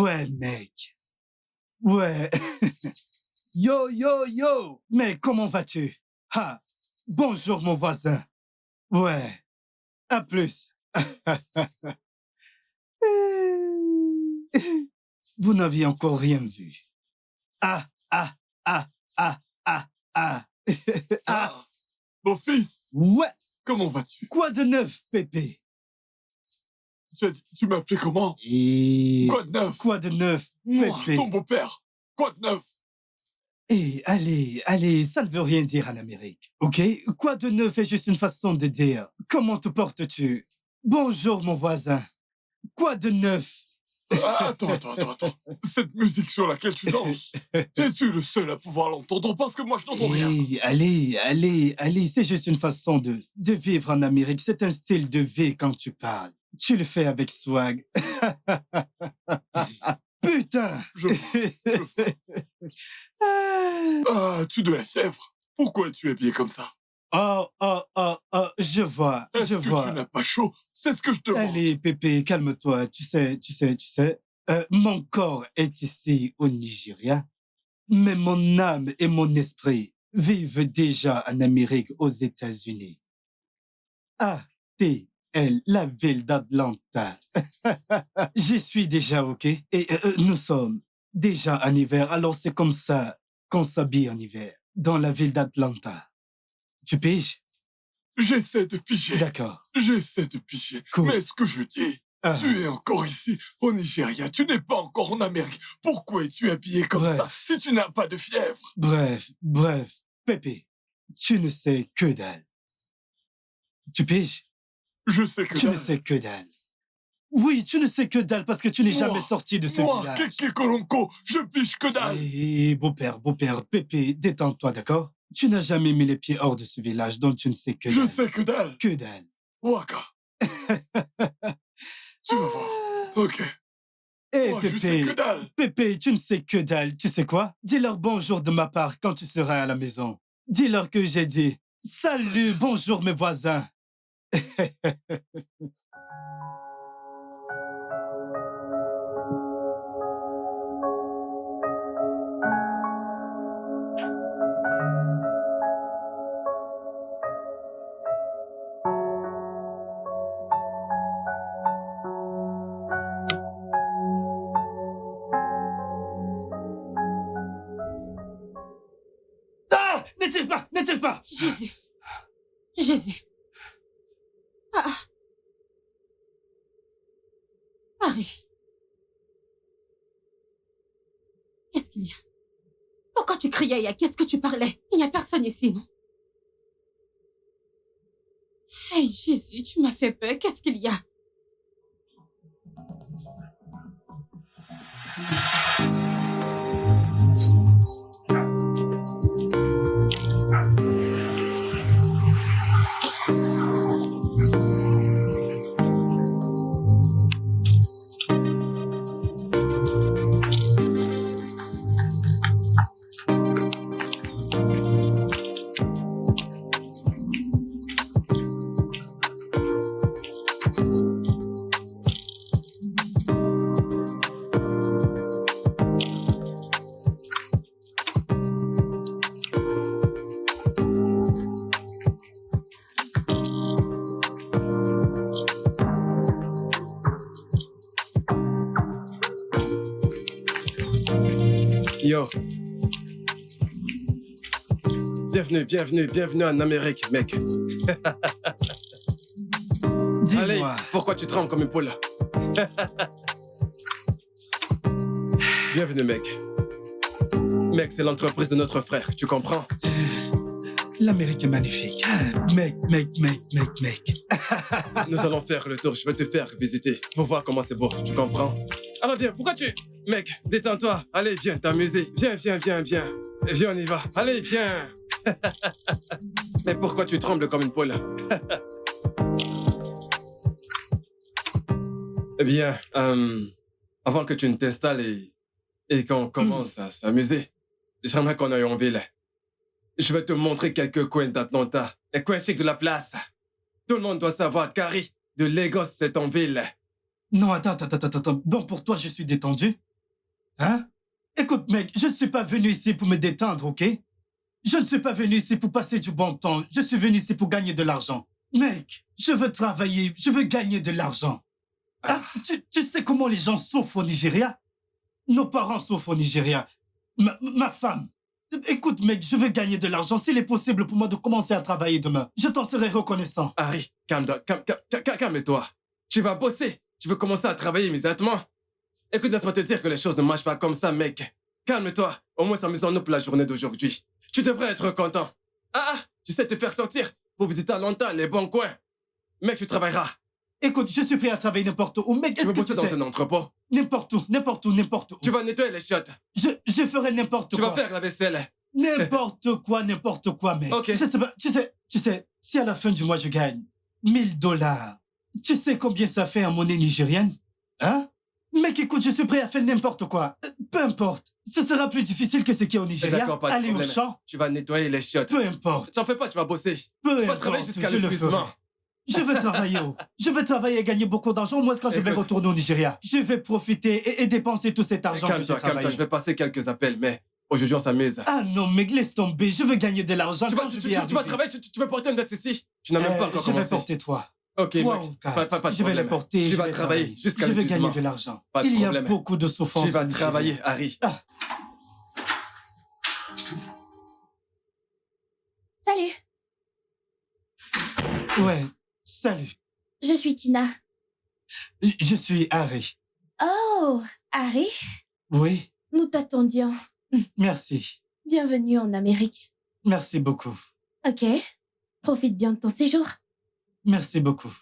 Ouais, mec. Ouais. Yo, yo, yo. Mais comment vas-tu? Ah, bonjour, mon voisin. Ouais. À plus. Vous n'aviez encore rien vu. Ah. Mon fils, Ouais. comment vas-tu? Quoi de neuf, Pépé? Tu m'as appelé comment? Et... Quoi de neuf? Quoi de neuf, Moi, Pépé? ton beau-père. Quoi de neuf? Eh, allez, ça ne veut rien dire en Amérique, ok? Quoi de neuf est juste une façon de dire. Comment te portes-tu? Bonjour, mon voisin. Quoi de neuf? Attends. Cette musique sur laquelle tu danses, es-tu le seul à pouvoir l'entendre? Parce que moi, je n'entends rien. Allez, c'est juste une façon de vivre en Amérique. C'est un style de vie quand tu parles. Tu le fais avec swag. Putain! Je vois. Ah, tu de la fièvre. Pourquoi es-tu habillé comme ça? Oh, je vois. Est-ce que tu n'as pas chaud? C'est ce que je te demande. Allez, Pépé, calme-toi. Tu sais. Mon corps est ici au Nigeria, mais mon âme et mon esprit vivent déjà en Amérique, aux États-Unis. ATL, la ville d'Atlanta. J'y suis déjà, ok? Et nous sommes déjà en hiver, alors c'est comme ça qu'on s'habille en hiver, dans la ville d'Atlanta. Tu piges? J'essaie de piger. D'accord. J'essaie de piger. Cool. Mais ce que je dis, tu es encore ici, au Nigeria. Tu n'es pas encore en Amérique. Pourquoi es-tu habillé comme ça si tu n'as pas de fièvre? Bref. Pépé, tu ne sais que dalle. Tu piges? Je sais que Tu ne sais que dalle. Oui, tu ne sais que dalle parce que tu n'es jamais sorti de ce village. Moi, Kéké Kolonko, je pige que dalle. Eh, beau-père, Pépé, détends-toi, d'accord? Tu n'as jamais mis les pieds hors de ce village, donc tu ne sais que dalle. Je sais que dalle. Que dalle. Waka. Tu vas voir. Ok. Eh, Moi, je sais que dalle. Pépé, tu ne sais que dalle. Tu sais quoi? Dis-leur bonjour de ma part quand tu seras à la maison. Dis-leur que j'ai dit « Salut, bonjour mes voisins ». N'étire pas! Jésus. Harry. Qu'est-ce qu'il y a? Pourquoi tu criais et à qui est-ce que tu parlais? Il n'y a personne ici, non? Hey Jésus, tu m'as fait peur. Qu'est-ce qu'il y a? Yo. Bienvenue en Amérique, mec. Allez, Dis-moi. pourquoi tu trembles comme une poule? Bienvenue, mec. Mec, c'est l'entreprise de notre frère, tu comprends? L'Amérique est magnifique. Mec. Nous allons faire le tour. Je vais te faire visiter pour voir comment c'est beau. Tu comprends? Alors viens, pourquoi tu... Mec, détends-toi. Allez, viens t'amuser. Viens. Viens, on y va. Allez, viens. Mais pourquoi tu trembles comme une poule? Eh bien, avant que tu ne t'installes et qu'on commence à s'amuser, j'aimerais qu'on aille en ville. Je vais te montrer quelques coins d'Atlanta, les coins chics de la place. Tout le monde doit savoir qu'Harry de Lagos, c'est en ville. Non, attends. Donc pour toi, je suis détendu? Hein? Écoute, mec, je ne suis pas venu ici pour me détendre, ok? Je ne suis pas venu ici pour passer du bon temps. Je suis venu ici pour gagner de l'argent. Mec, je veux travailler, je veux gagner de l'argent. Ah, tu sais comment les gens souffrent au Nigeria? Nos parents souffrent au Nigeria. Ma femme. Écoute, mec, je veux gagner de l'argent. S'il est possible pour moi de commencer à travailler demain, je t'en serai reconnaissant. Harry, calme-toi. Tu vas bosser. Tu veux commencer à travailler immédiatement. Écoute, laisse-moi te dire que les choses ne marchent pas comme ça, mec. Calme-toi. Au moins, amusons-nous pour la journée d'aujourd'hui. Tu devrais être content. Tu sais te faire sortir pour visiter Atlanta, les bons coins. Mec, tu travailleras. Écoute, je suis prêt à travailler n'importe où. Mec, Tu veux bosser dans un entrepôt? N'importe où. Tu vas nettoyer les chiottes. Je ferai n'importe quoi. Tu vas faire la vaisselle. N'importe quoi, mec. Ok. Je sais pas, tu sais, si à la fin du mois je gagne $1000, tu sais combien ça fait en monnaie nigérienne? Hein? Mec, écoute, je suis prêt à faire n'importe quoi. Peu importe. Ce sera plus difficile que ce qu'il y a au Nigeria. D'accord, pas de Aller au problème. champ. Tu vas nettoyer les chiottes. Peu importe. T'en fais pas, tu vas bosser. Peu Tu vas importe, travailler jusqu'à je le l'épuisement. ferai. Je veux travailler. Je veux travailler et gagner beaucoup d'argent. Moi, quand je vais Écoute. retourner au Nigeria, je vais profiter et dépenser tout cet argent que j'ai Calme-toi, travaillé. je vais passer quelques appels, mais aujourd'hui on s'amuse. Ah non, mec, laisse tomber. Je veux gagner de l'argent. Tu Quand je vais vas arriver. travailler, tu vas porter une dette ici. Tu n'as même pas encore Je vais commencé. porter toi. Ok, Toi mec, ou quatre. pas de Je vais les problème. porter. Tu je vas vais travailler jusqu'à Je vais l'épuisement. gagner de l'argent. Pas de Il y a problème. beaucoup de souffrance. Tu vas au Nigeria. travailler, Harry. Salut, Ouais, salut. je suis Tina. Je suis Harry. Oh, Harry, Oui, nous t'attendions. merci. Bienvenue en Amérique. Merci beaucoup. Ok, profite bien de ton séjour. Merci beaucoup.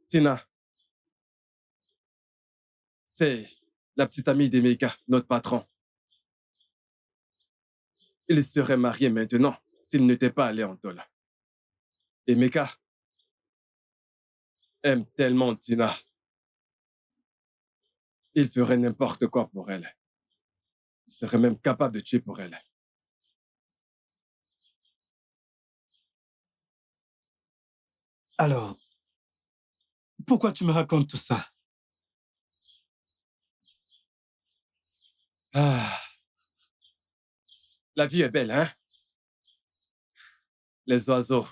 Tina, c'est la petite amie d'Emeka, notre patron. Il serait marié maintenant s'il n'était pas allé en Tola. Emeka aime tellement Tina. Il ferait n'importe quoi pour elle. Il serait même capable de tuer pour elle. Alors, pourquoi tu me racontes tout ça? La vie est belle, hein? Les oiseaux,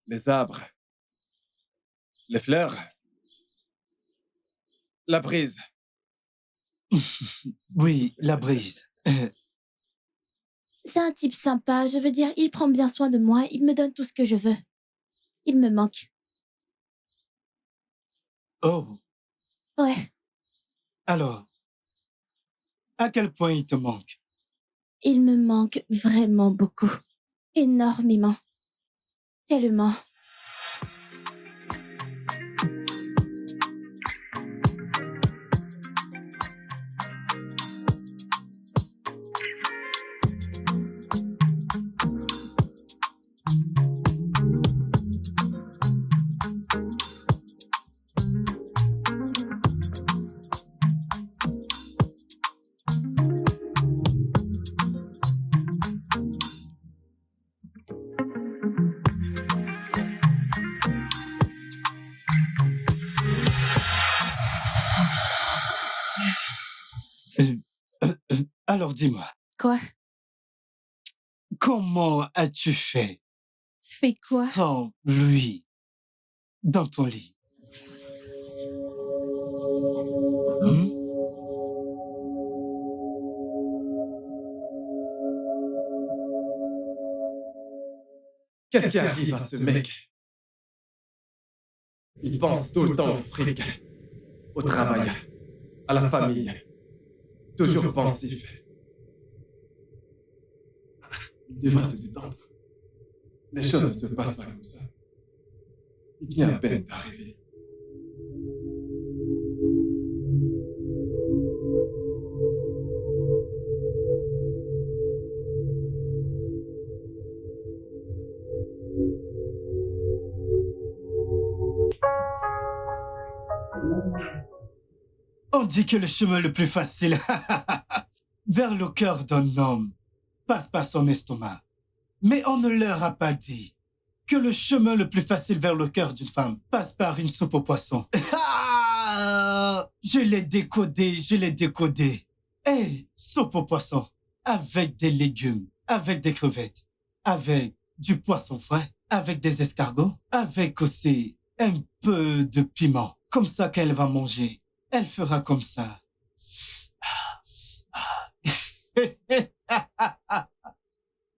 les arbres, les fleurs, la brise. Oui, la brise. C'est un type sympa, je veux dire, il prend bien soin de moi, il me donne tout ce que je veux. Il me manque. Oh, Ouais, alors, à quel point il te manque? il me manque vraiment beaucoup. Énormément. Tellement. Alors dis-moi, Quoi? comment as-tu fait Fais quoi? sans lui dans ton lit? Hmm? Qu'est-ce qui arrive à ce mec? Il pense tout le temps au fric, au travail, à la famille. Toujours pensif. Il devrait se détendre. Les choses ne se passent pas comme ça. Il vient à peine d'arriver. On dit que le chemin le plus facile vers le cœur d'un homme passe par son estomac. Mais on ne leur a pas dit que le chemin le plus facile vers le cœur d'une femme passe par une soupe au poisson. Je l'ai décodé, je l'ai décodé. Soupe au poisson, avec des légumes, avec des crevettes, avec du poisson frais, avec des escargots, avec aussi un peu de piment. Comme ça qu'elle va manger. Elle fera comme ça.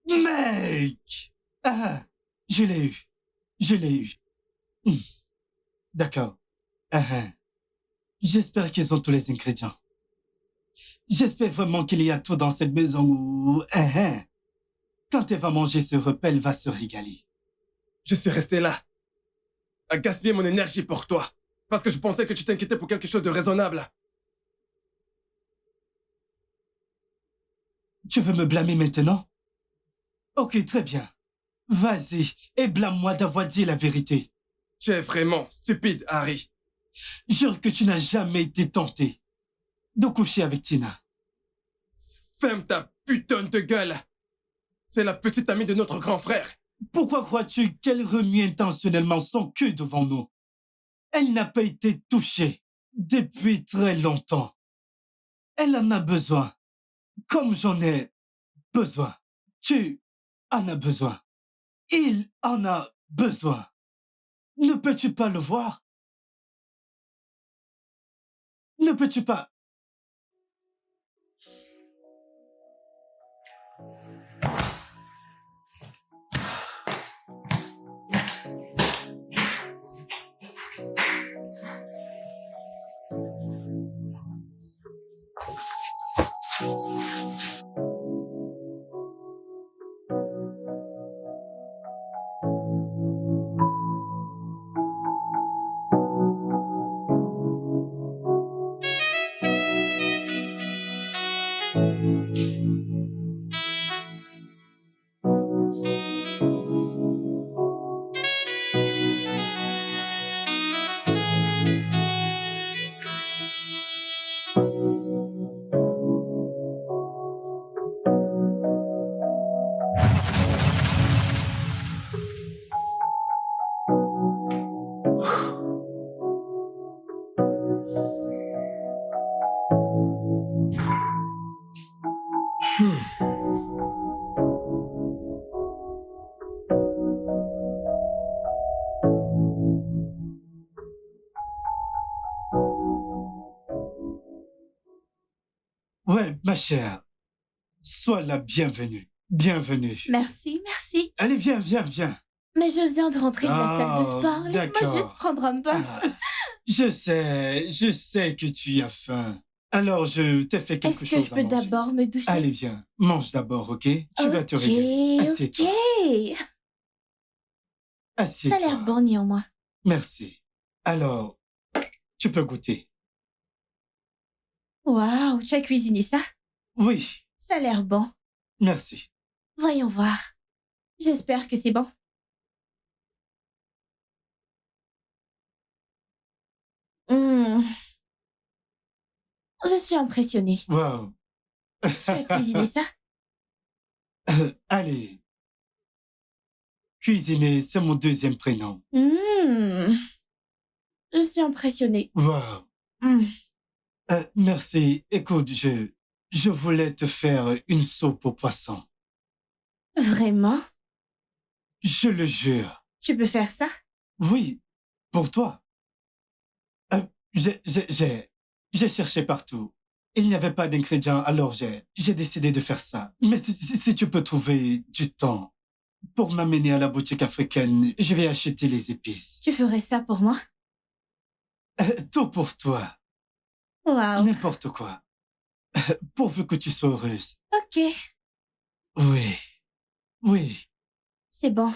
Mec! Je l'ai eu. Je l'ai eu. D'accord. J'espère qu'ils ont tous les ingrédients. J'espère vraiment qu'il y a tout dans cette maison où... Quand elle va manger ce repas, elle va se régaler. Je suis resté là, à gaspiller mon énergie pour toi, parce que je pensais que tu t'inquiétais pour quelque chose de raisonnable. Tu veux me blâmer maintenant? Ok, très bien. Vas-y et blâme-moi d'avoir dit la vérité. Tu es vraiment stupide, Harry. Jure que tu n'as jamais été tenté de coucher avec Tina. Ferme ta putain de gueule. C'est la petite amie de notre grand frère. Pourquoi crois-tu qu'elle remue intentionnellement son cul devant nous? Elle n'a pas été touchée depuis très longtemps. Elle en a besoin, comme j'en ai besoin. Tu en as besoin. Il en a besoin. Ne peux-tu pas le voir? Ne peux-tu pas? Ouais, ma chère, sois la bienvenue. Bienvenue. Merci, merci. Allez, viens, viens, viens. Mais je viens de rentrer de la salle de Oh, sport. Laisse-moi d'accord. juste prendre un bain. Je sais que tu as faim. Alors, je t'ai fait quelque Est-ce que chose je à peux manger. d'abord me doucher? Allez, viens, mange d'abord, ok? Tu vas te régaler. Ok, Assieds-toi. ok. Ça a Assieds-toi. l'air bon néanmoins. Merci. Alors, tu peux goûter. Waouh, tu as cuisiné ça? Oui, Ça a l'air bon. merci. Voyons voir. J'espère que c'est bon. Hmm. Je suis impressionnée. Wow. Tu as cuisiné ça? Allez. Cuisiner, c'est mon deuxième prénom. Hmm. Je suis impressionnée. Wow. Hmm. Merci. Écoute, je voulais te faire une soupe au poisson. Vraiment? Je le jure. Tu peux faire ça? Oui, pour toi. J'ai cherché partout. Il n'y avait pas d'ingrédients, alors j'ai décidé de faire ça. Mais si tu peux trouver du temps pour m'amener à la boutique africaine, je vais acheter les épices. Tu ferais ça pour moi? Tout pour toi. Waouh. N'importe quoi. Pourvu que tu sois heureuse. Ok, Oui. Oui. c'est bon.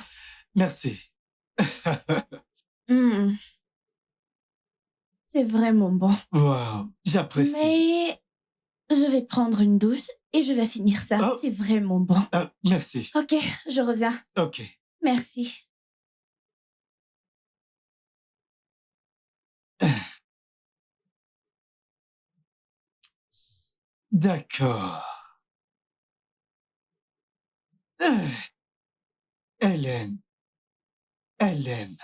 Merci. Hmm. C'est vraiment bon. Wow, j'apprécie. Mais je vais prendre une douche et je vais finir ça. Oh. C'est vraiment bon. Merci. Ok, je reviens. Ok. Merci. D'accord. Hélène. Hélène.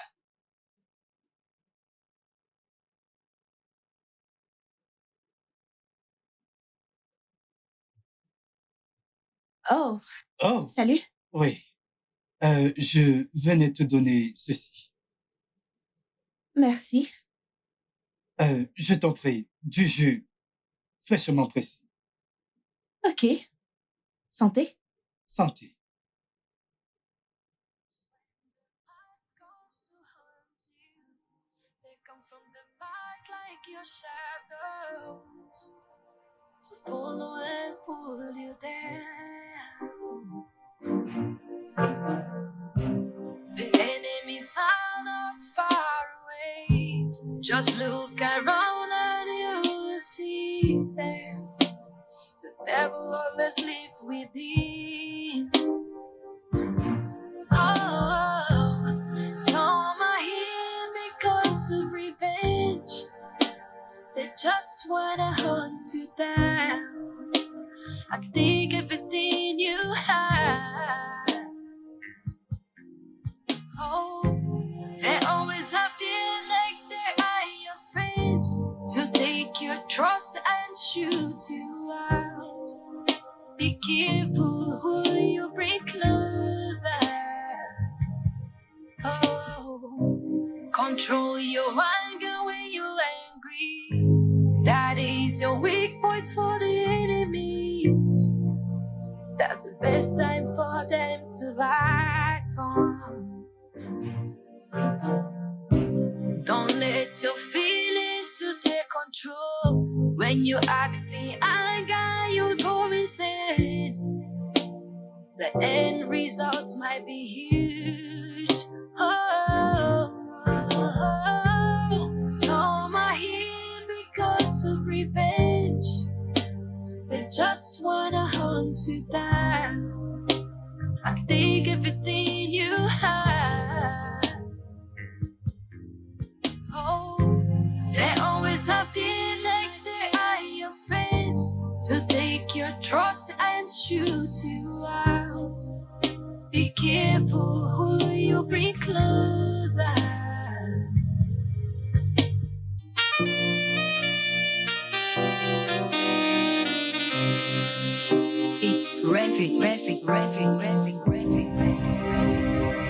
Oh, Oh, salut. oui. Je venais te donner ceci. Merci. Je t'en prie, du jus fraîchement pressé. Ok. Santé. Santé. They come from the back like your shadows to follow and pull you down. The enemies are not far away. Just look around and you'll see them. The devil always lives within. Oh, some are here because of revenge. They just wanna hunt you down. I can take everything you have. Oh, they always appear like they are your friends to take your trust and shoot you out. Be careful who you bring closer. Oh, control your anger when you're angry. That is your weak point for the enemies. That's the best time for them to act on. Don't let your feelings to take control. When you act in anger, you go insane. The end results might be huge. Oh, some are here because of revenge. They just wanna hunt you down. I can take everything you have. Oh, they always appear like they are your friends to take your trust and shoot you out. Be careful who you bring closer. It's Refi, Refi, Refi, Refi, Refi, Refi,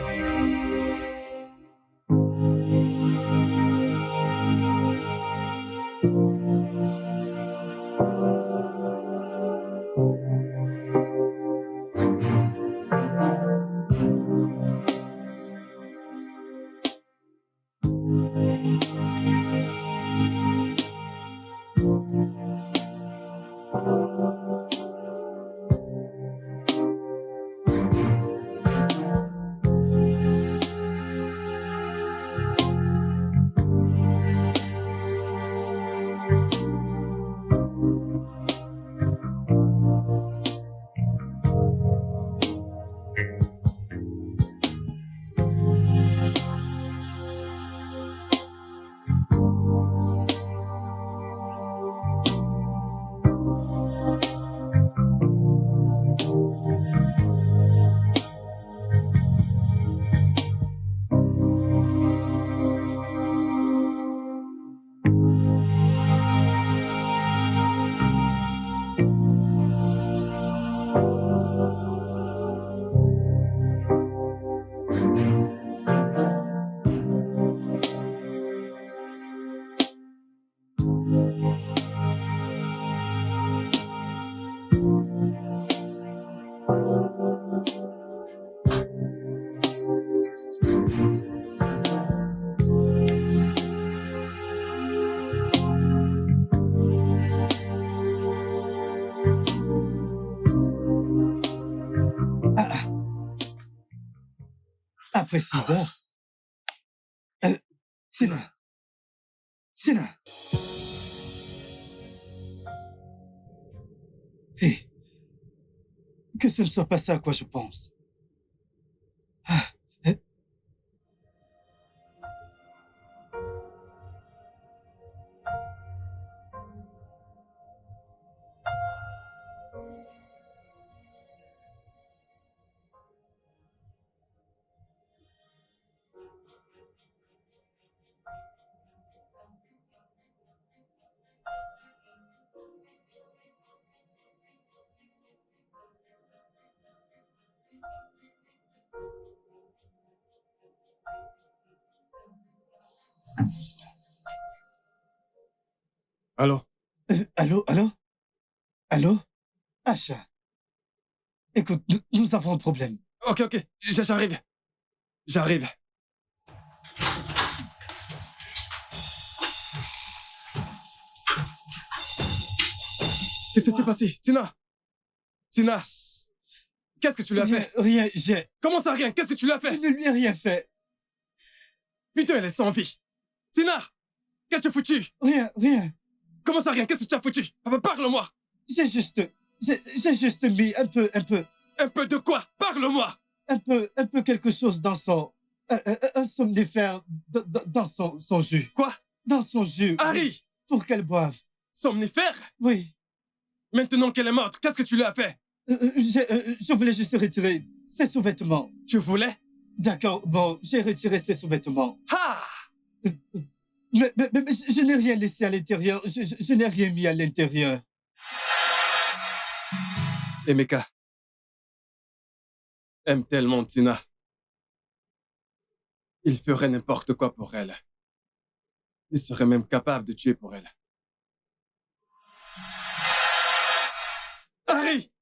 Après 6 heures. Tina. Tina. Hé. Que ce ne soit pas ça à quoi je pense. Ah. Allô? Allô? Allô? Asha. Écoute, nous avons un problème. Ok, j'arrive. J'arrive. Qu'est-ce qui s'est passé? Tina! Qu'est-ce que tu lui as fait? Rien, j'ai... Comment ça, rien? Qu'est-ce que tu lui as fait? Je ne lui ai rien fait. Putain, elle est sans vie. Tina! Qu'est-ce que tu as foutu? Rien. Comment ça, rien? Qu'est-ce que tu as foutu? Papa, parle-moi! J'ai juste mis un peu... Un peu de quoi? Parle-moi! Un peu quelque chose dans son... un somnifère dans son jus. Quoi? Dans son jus. Harry! Pour qu'elle boive. Somnifère? Oui. Maintenant qu'elle est morte, qu'est-ce que tu lui as fait? Je voulais juste retirer ses sous-vêtements. Tu voulais? D'accord, bon, j'ai retiré ses sous-vêtements. Ah! Mais je n'ai rien laissé à l'intérieur. Je n'ai rien mis à l'intérieur. Emeka aime tellement Tina. Il ferait n'importe quoi pour elle. Il serait même capable de tuer pour elle. Harry!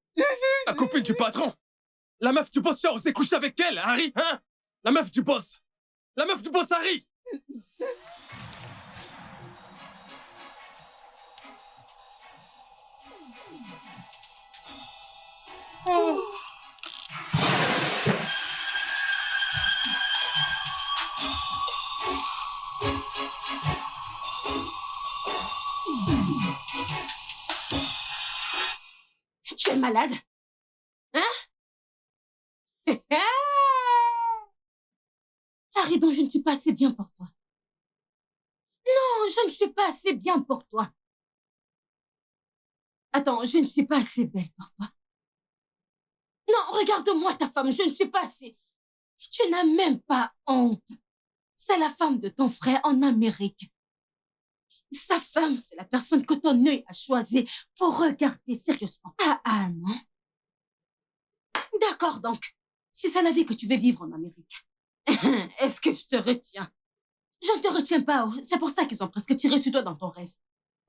La copine du patron! La meuf du boss, tu as osé coucher avec elle, Harry, hein? La meuf du boss! La meuf du boss, Harry! Oh. Tu es malade? Hein? Harry, donc je ne suis pas assez bien pour toi. Non, je ne suis pas assez bien pour toi. Attends, je ne suis pas assez belle pour toi. Non, regarde-moi ta femme, je ne suis pas assez... Tu n'as même pas honte. C'est la femme de ton frère en Amérique. Sa femme, c'est la personne que ton œil a choisie pour regarder sérieusement. Ah, non. D'accord, donc. Si c'est la vie que tu veux vivre en Amérique, est-ce que je te retiens? Je ne te retiens pas. C'est pour ça qu'ils ont presque tiré sur toi dans ton rêve.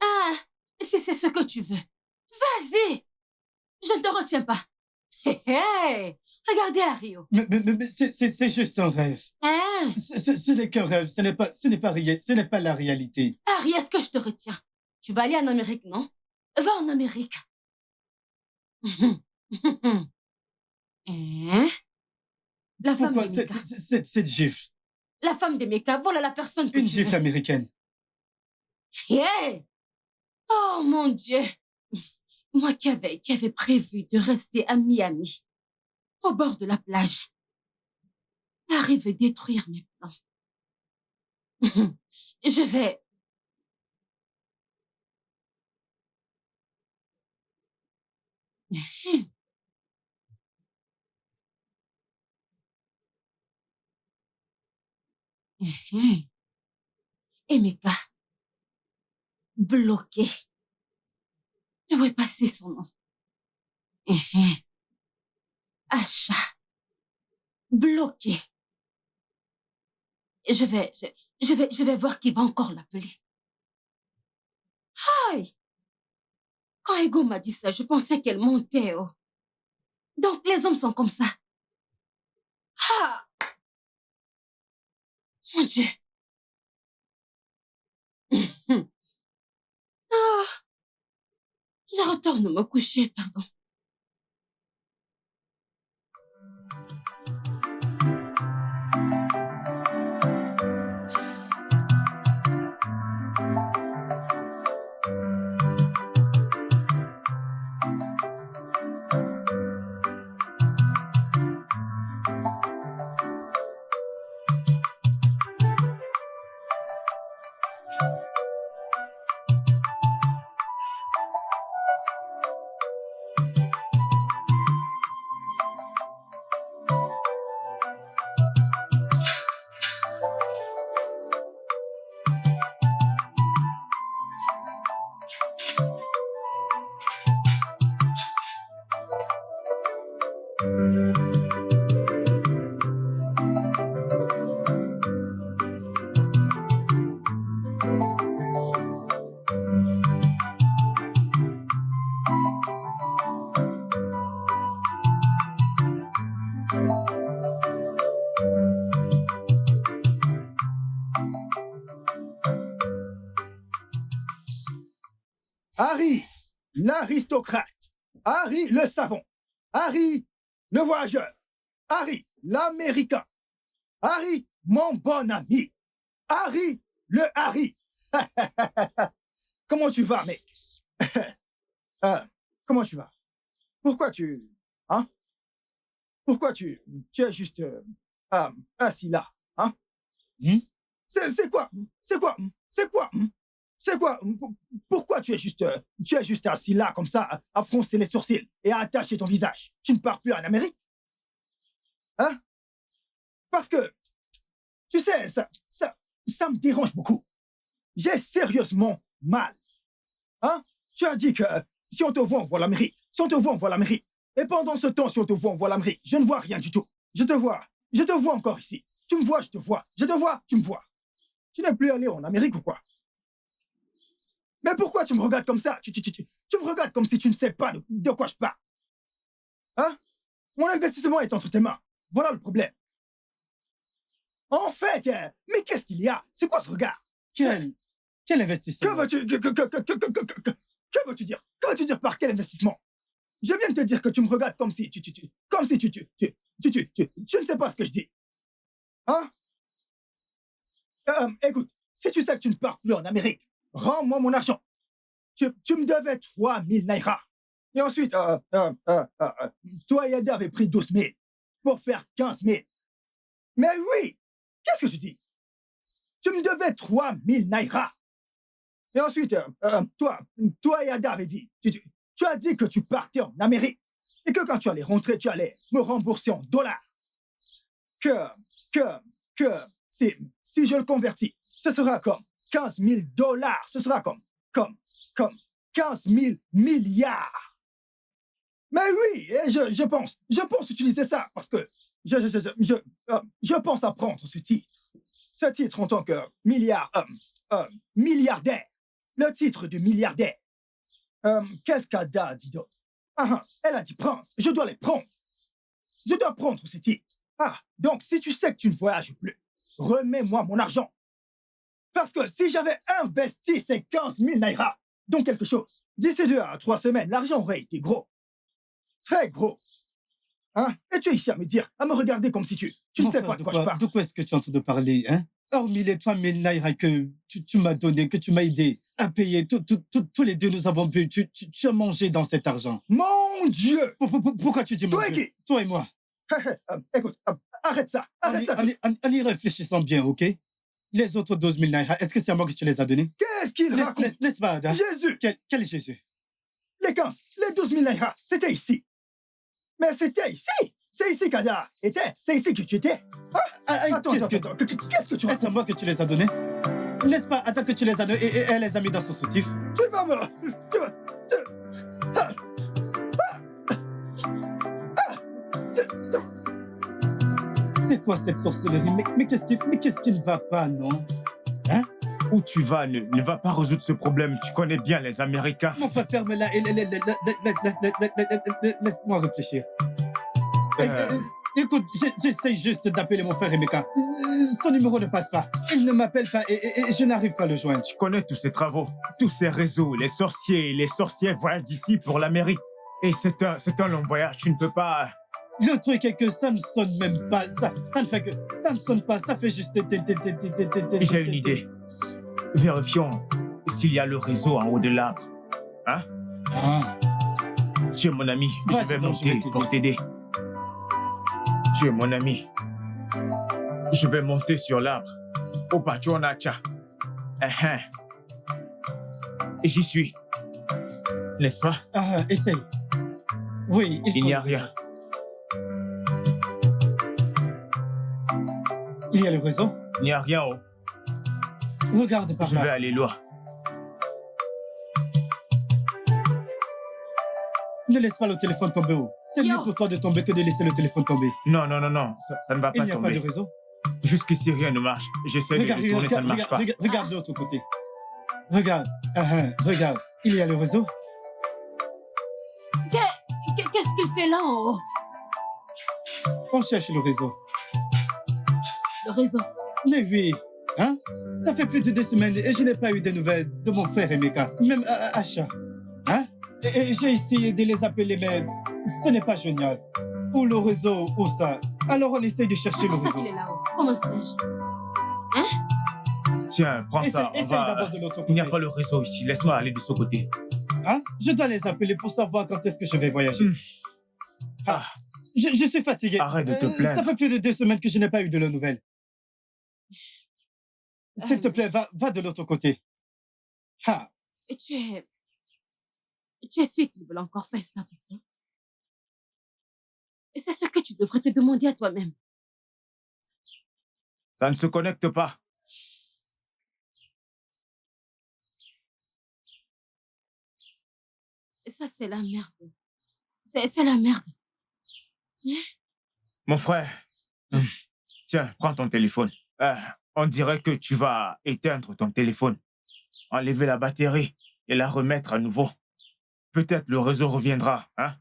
Ah, si c'est ce que tu veux, vas-y. Je ne te retiens pas. Hey, regardez Ario. Mais c'est juste un rêve. Hein? Ce n'est qu'un rêve, ce n'est pas la réalité. Harry, est-ce que je te retiens? Tu vas aller en Amérique, non? Va en Amérique. Hein? La femme Pourquoi d'Emeka. cette gifle? La femme d'Emeka, voilà la personne que Une tu gifle veux. américaine. Hey! Oh mon Dieu! Moi qui avais prévu de rester à Miami, au bord de la plage, arrive à détruire mes plans. Je vais... Emeka, bloqué. Où est passé son nom? Achat, bloqué. Je vais voir qui va encore l'appeler. Aïe! Quand Ego m'a dit ça, je pensais qu'elle montait. Oh. Donc les hommes sont comme ça. Ah! Mon Dieu. Ah! Je retourne me coucher, pardon. Harry, l'aristocrate. Harry, le savant. Harry, le voyageur. Harry, l'américain. Harry, mon bon ami. Harry, le Harry. Comment tu vas, mec? Comment tu vas? Pourquoi tu... Hein? Pourquoi tu es juste assis là? Hein? C'est quoi? C'est quoi? C'est quoi? C'est quoi? Pourquoi tu es juste assis là comme ça, à froncer les sourcils et à attacher ton visage? Tu ne pars plus en Amérique? Hein? Parce que, tu sais, ça me dérange beaucoup. J'ai sérieusement mal. Hein? Tu as dit que si on te voit, on voit l'Amérique. Si on te voit, on voit l'Amérique. Et pendant ce temps, si on te voit, on voit l'Amérique. Je ne vois rien du tout. Je te vois encore ici. Tu me vois, je te vois. Je te vois, tu me vois. Tu n'es plus allé en Amérique ou quoi? Mais pourquoi tu me regardes comme ça? Tu me regardes comme si tu ne sais pas de quoi je parle. Hein? Mon investissement est entre tes mains. Voilà le problème. En fait, mais qu'est-ce qu'il y a? C'est quoi ce regard? Quel investissement? Que veux-tu dire? Que veux-tu dire par quel investissement? Je viens de te dire que tu me regardes comme si tu ne sais pas ce que je dis. Hein? Écoute, si tu sais que tu ne pars plus en Amérique, rends-moi mon argent. Tu me devais 3000 naira. Et ensuite, toi et Ada avez pris 12 000 pour faire 15 000. Mais oui, qu'est-ce que tu dis? Tu me devais 3000 naira. Et ensuite, toi et Ada avez dit, tu as dit que tu partais en Amérique et que quand tu allais rentrer, tu allais me rembourser en dollars. Si je le convertis, ce sera comme 15 000 dollars. Ce sera comme 15 000 milliards. Mais oui, et je pense utiliser ça parce que je pense apprendre ce titre. Ce titre en tant que milliardaire. Le titre de milliardaire. Qu'est-ce qu'Ada a dit d'autre? Elle a dit prince. Je dois les prendre. Je dois prendre ces titres. Donc si tu sais que tu ne voyages plus, remets-moi mon argent. Parce que si j'avais investi ces 15 000 naira dans quelque chose, d'ici 2 à 3 semaines, l'argent aurait été gros. Très gros. Hein? Et tu es ici à me regarder comme si tu ne sais pas de quoi je parle. De quoi est-ce que tu es en train de parler, hein? Hormis les 3000 naira que tu m'as donné, que tu m'as aidé à payer, tous les deux nous avons bu, tu as mangé dans cet argent. Mon Dieu! Pourquoi tu dis mon Dieu? Toi et moi. Écoute, arrête ça. En y réfléchissant bien, ok? Les autres 12 000 naira, est-ce que c'est à moi que tu les as donnés? Qu'est-ce qu'il raconte? Laisse pas, Ada. Jésus! Quel Jésus? Les 12 000 naira, c'était ici. Mais c'était ici. C'est ici qu'Ada était. C'est ici que tu étais. Attends, qu'est-ce que tu racontes? C'est à moi que tu les as donnés? N'est-ce pas, Ada, que tu les as donnés et elle les a mis dans son soutif? Tu vas me... C'est quoi cette sorcellerie? Mais qu'est-ce qui ne va pas, non? Hein? Où tu vas ne va pas résoudre ce problème. Tu connais bien les Américains. Mon frère, ferme-la et laisse-moi réfléchir. Écoute, j'essaie juste d'appeler mon frère Emeka. Son numéro ne passe pas. Il ne m'appelle pas et je n'arrive pas à le joindre. Tu connais tous ces travaux, tous ces réseaux, les sorciers voyagent d'ici pour l'Amérique. Et c'est un long voyage, tu ne peux pas... Le truc est que ça ne sonne même pas. Ça ne fait que... Ça ne sonne pas, ça fait juste... J'ai une idée. Vérifions s'il y a le réseau en haut de l'arbre. Hein? Tu es mon ami, je vais monter pour t'aider. Tu es mon ami. Je vais monter sur l'arbre. Au Pachonacha. Et j'y suis. N'est-ce pas? Essaye. Oui, il n'y a rien. Il y a le réseau? Il n'y a rien, oh. Regarde par là. Je vais aller loin. Ne laisse pas le téléphone tomber haut. C'est mieux pour toi de tomber que de laisser le téléphone tomber. Non. Ça ne va pas tomber. Il n'y a pas de réseau? Jusqu'ici, rien ne marche. J'essaie de tourner, ça ne marche pas. Regarde de l'autre côté. Regarde. Regarde. Il y a le réseau? Qu'est-ce qu'il fait là en haut? On cherche le réseau. Le réseau? Mais oui. Hein? Ça fait plus de 2 semaines et je n'ai pas eu de nouvelles de mon frère Emeka. Même Acha. Et j'ai essayé de les appeler, mais ce n'est pas génial. Ou le réseau, ou ça. Alors on essaye de chercher le C'est ça réseau. qu'il est là-haut. Comment sais-je? Tiens, prends ça. Essaye d'abord de l'autre côté. Il n'y a pas le réseau ici. Laisse-moi aller de ce côté. Hein? Je dois les appeler pour savoir quand est-ce que je vais voyager. Ah, Je suis fatigué. Arrête de te plaindre. Ça fait plus de 2 semaines que je n'ai pas eu de leurs nouvelles. S'il te plaît, va de l'autre côté. Ah, Et tu es sûr qu'ils veulent encore faire ça pour toi? Et c'est ce que tu devrais te demander à toi-même. ça ne se connecte pas. Et ça, c'est la merde. C'est la merde. Mon frère, tiens, prends ton téléphone. On dirait que tu vas éteindre ton téléphone, enlever la batterie et la remettre à nouveau. Peut-être le réseau reviendra, hein?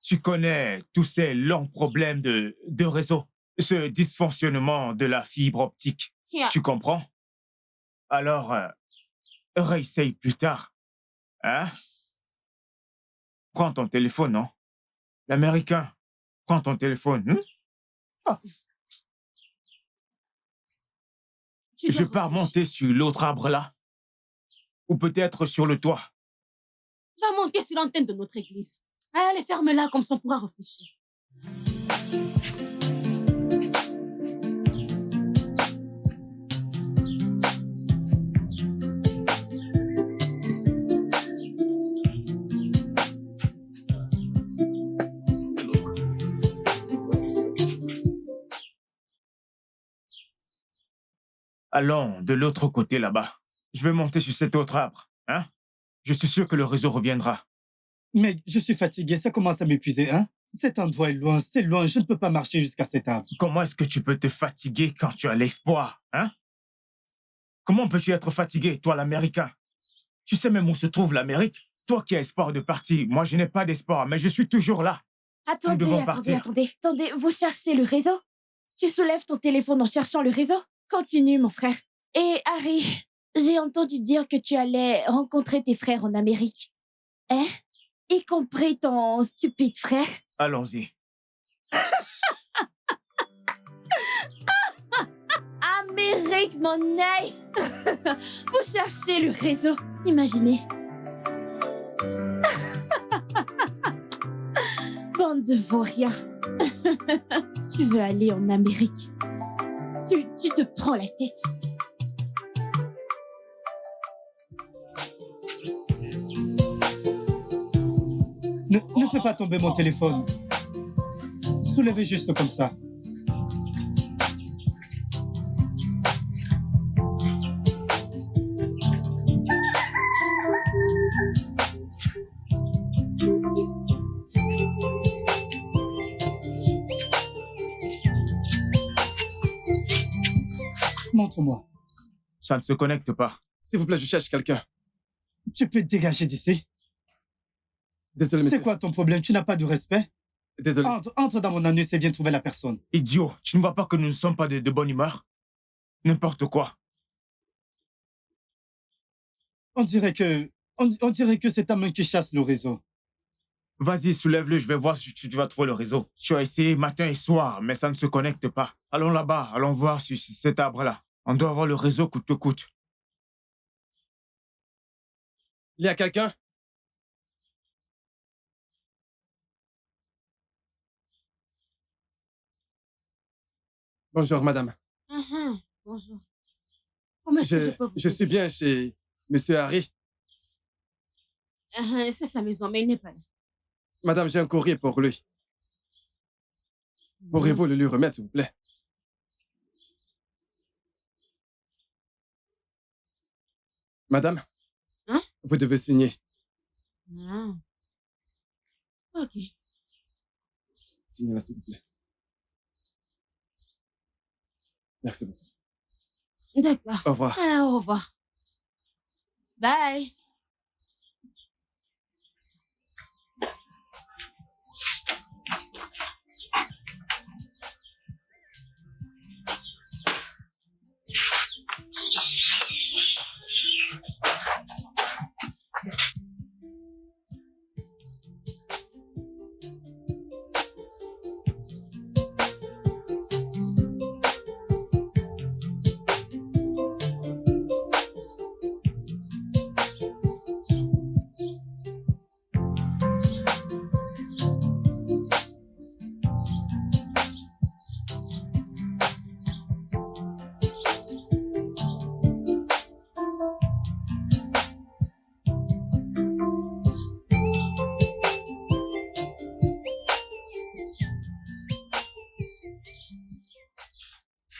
Tu connais tous ces longs problèmes de réseau, ce dysfonctionnement de la fibre optique. Yeah. Tu comprends? Alors, réessaye plus tard, hein? Prends ton téléphone, non? L'Américain, prends ton téléphone. Tu dois Je pars réfléchir. monter sur l'autre arbre là. Ou peut-être sur le toit. Va monter sur l'antenne de notre église. Allez, ferme-la comme ça on pourra réfléchir. Allons de l'autre côté là-bas. Je vais monter sur cet autre arbre, hein? Je suis sûr que le réseau reviendra. mec, je suis fatigué, ça commence à m'épuiser, hein? Cet endroit est loin, c'est loin, je ne peux pas marcher jusqu'à cet arbre. Comment est-ce que tu peux te fatiguer quand tu as l'espoir, hein? Comment peux-tu être fatigué, toi l'Américain? Tu sais même où se trouve l'Amérique? Toi qui as espoir de partir, moi je n'ai pas d'espoir, mais je suis toujours là. devons partir. Attendez, vous cherchez le réseau? Tu soulèves ton téléphone en cherchant le réseau? Continue, mon frère. Et Harry, j'ai entendu dire que tu allais rencontrer tes frères en Amérique. Hein? Y compris ton stupide frère? Allons-y. Amérique, mon œil! Vous cherchez le réseau. Imaginez. Bande de vauriens. Tu veux aller en Amérique. Tu te prends la tête. Ne fais pas tomber mon téléphone. Soulevez juste comme ça. Montre-moi. Ça ne se connecte pas. S'il vous plaît, je cherche quelqu'un. Tu peux te dégager d'ici. Désolé, monsieur. C'est quoi ton problème? Tu n'as pas de respect? Désolé. Entre dans mon anus et viens trouver la personne. Idiot, tu ne vois pas que nous ne sommes pas de bonne humeur? N'importe quoi. On dirait que c'est ta main qui chasse le réseau. Vas-y, soulève-le, je vais voir si tu vas trouver le réseau. Tu as essayé matin et soir, mais ça ne se connecte pas. Allons là-bas, allons voir sur cet arbre-là. On doit avoir le réseau coûte que coûte. Il y a quelqu'un? Bonjour, madame. Bonjour. Comment est-ce que je peux vous Je suis aider? bien chez monsieur Harry. C'est sa maison, mais il n'est pas là. Madame, j'ai un courrier pour lui. Pourriez-vous le lui remettre, s'il vous plaît? Madame? Hein? Vous devez signer. Ah. Ok. Signez-la, s'il vous plaît. Merci beaucoup. D'accord. Au revoir. Ah, au revoir. Bye.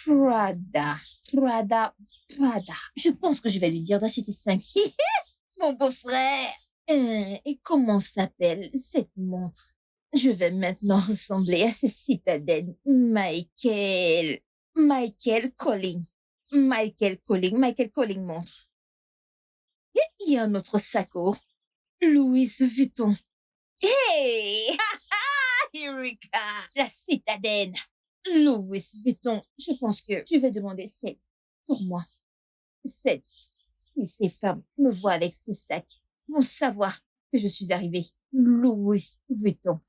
Prada. Je pense que je vais lui dire d'acheter 5. Mon beau-frère. Et comment s'appelle cette montre? Je vais maintenant ressembler à cette citadine. Michael Colling montre. Et il y a un autre saco. Louis Vuitton. Hey! Eureka! La citadine. Louis Vuitton. Je pense que je vais demander 7 pour moi. 7. Si ces femmes me voient avec ce sac, vont savoir que je suis arrivée. Louis Vuitton.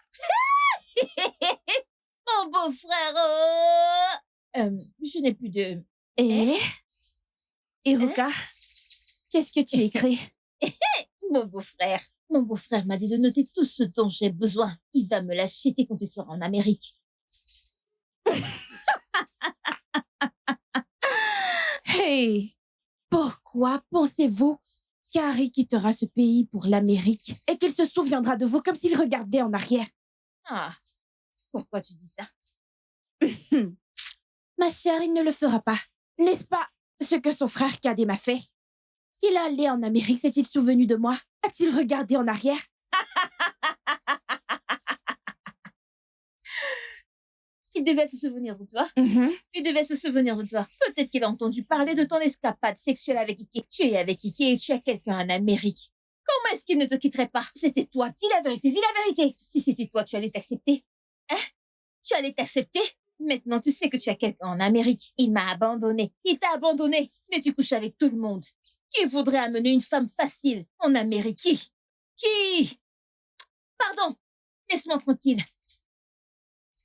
Mon beau-frère. Je n'ai plus de... Eureka, qu'est-ce que tu écris? Mon beau-frère m'a dit de noter tout ce dont j'ai besoin. Il va me l'acheter quand il sera en Amérique. Hey, pourquoi pensez-vous qu'Harry quittera ce pays pour l'Amérique et qu'il se souviendra de vous comme s'il regardait en arrière? Ah, pourquoi tu dis ça? Ma chère, il ne le fera pas. N'est-ce pas ce que son frère Cadet m'a fait? Il est allé en Amérique, s'est-il souvenu de moi? A-t-il regardé en arrière? Il devait se souvenir de toi. Il devait se souvenir de toi. Peut-être qu'il a entendu parler de ton escapade sexuelle avec Ike. Tu es avec Ike et tu as quelqu'un en Amérique. Comment est-ce qu'il ne te quitterait pas? C'était toi. Dis la vérité, dis la vérité. Si c'était toi, tu allais t'accepter. Hein? Tu allais t'accepter? Maintenant, tu sais que tu as quelqu'un en Amérique. Il m'a abandonné. Il t'a abandonné. Mais tu couches avec tout le monde. Qui voudrait amener une femme facile en Amérique? Qui? Pardon. Laisse-moi tranquille.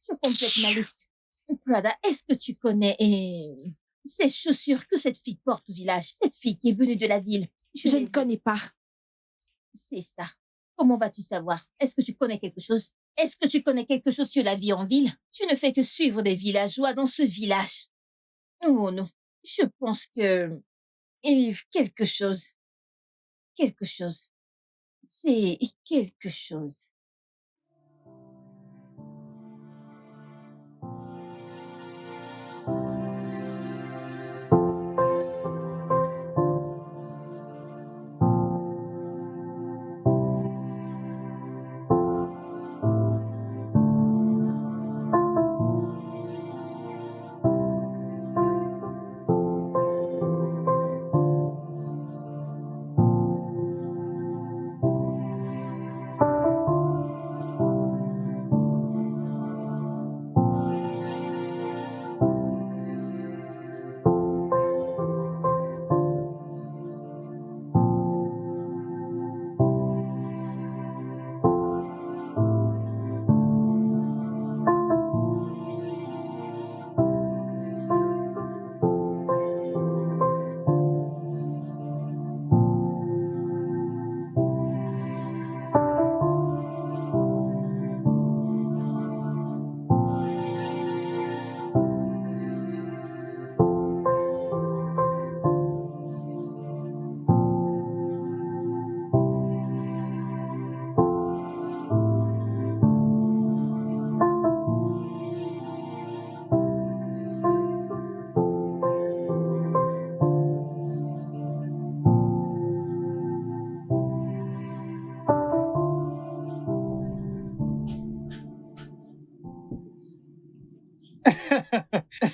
Je complète ma liste. Prada, est-ce que tu connais ces chaussures que cette fille porte au village? Cette fille qui est venue de la ville. Je ne connais pas. C'est ça. Comment vas-tu savoir? Est-ce que tu connais quelque chose? Est-ce que tu connais quelque chose sur la vie en ville? Tu ne fais que suivre des villageois dans ce village. Oh non. Je pense que... quelque chose. Quelque chose. C'est quelque chose.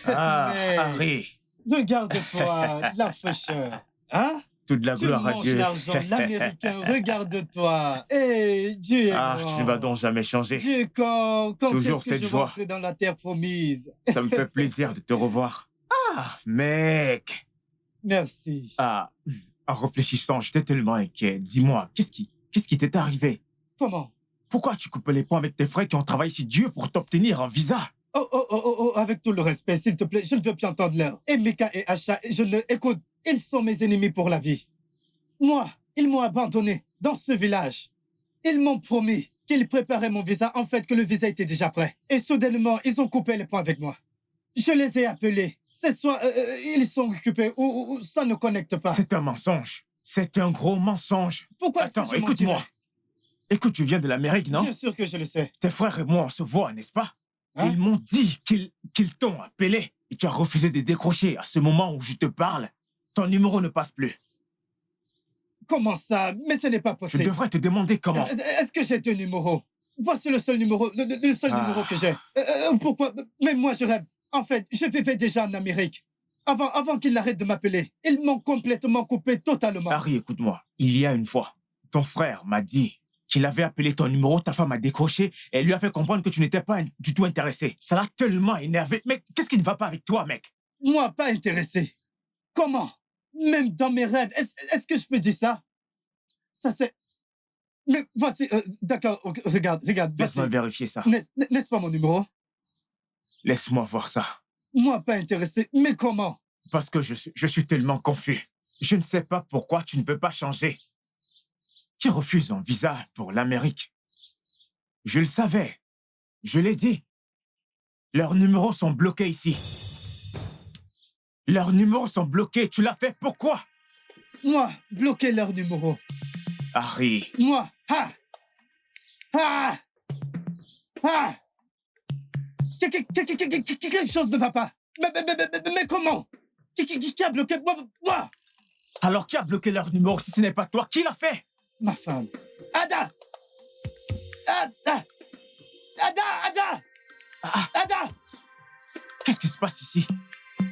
Ah, Mais Harry, regarde-toi, la fraîcheur. Hein? toute la Tu gloire à manges Dieu. l'argent de l'américain, regarde-toi. Eh, Dieu est Ah, grand. tu ne vas donc jamais changer. Dieu, quand Toujours est-ce que cette je joie. rentrerai dans la terre promise? Ça me fait plaisir de te revoir. Ah, mec. Merci. Ah, en réfléchissant, j'étais tellement inquiet. Dis-moi, qu'est-ce qui t'est arrivé? Comment? Pourquoi tu coupes les ponts avec tes frères qui ont travaillé si dur pour t'obtenir un visa? Oh, avec tout le respect, s'il te plaît, je ne veux plus entendre l'heure. Et Mika et Asha, écoute, ils sont mes ennemis pour la vie. Moi, ils m'ont abandonné dans ce village. Ils m'ont promis qu'ils préparaient mon visa, en fait que le visa était déjà prêt. Et soudainement, ils ont coupé les ponts avec moi. Je les ai appelés. C'est soit ils sont occupés ou ça ne connecte pas. C'est un mensonge. C'est un gros mensonge. Pourquoi est-ce que Attends, je écoute-moi. mentirais? Écoute, tu viens de l'Amérique, non? Bien sûr que je le sais. Tes frères et moi, on se voit, n'est-ce pas? Hein? Ils m'ont dit qu'ils t'ont appelé. Et tu as refusé de décrocher. À ce moment où je te parle, ton numéro ne passe plus. Comment ça? Mais ce n'est pas Je possible. devrais te demander comment. Est-ce que j'ai 2 numéros? Voici le seul numéro, le seul numéro que j'ai. Pourquoi? Mais moi, je rêve. En fait, je vivais déjà en Amérique. Avant qu'ils n'arrêtent de m'appeler. Ils m'ont complètement coupé totalement. Harry, écoute-moi. Il y a une fois, ton frère m'a dit qu'il avait appelé ton numéro, ta femme a décroché et lui a fait comprendre que tu n'étais pas du tout intéressé. Ça l'a tellement énervé. Mais qu'est-ce qui ne va pas avec toi, mec? Moi, pas intéressé. Comment? Même dans mes rêves. Est-ce que je peux dire ça? Ça, c'est... Mais voici... D'accord, regarde. Laisse-moi vérifier ça. N'est-ce pas mon numéro? Laisse-moi voir ça. Moi, pas intéressé. Mais comment? Parce que je suis tellement confus. Je ne sais pas pourquoi tu ne peux pas changer. Qui refuse un visa pour l'Amérique? Je le savais. Je l'ai dit. Leurs numéros sont bloqués ici. Leurs numéros sont bloqués. Tu l'as fait pourquoi? Moi, bloquer leurs numéros. Harry. Moi, Quelque chose ne va pas. Mais comment? Qui a bloqué? Moi. Alors qui a bloqué leur numéro si ce n'est pas toi? Qui l'a fait? Ma femme. Ada! Ada! Qu'est-ce qui se passe ici?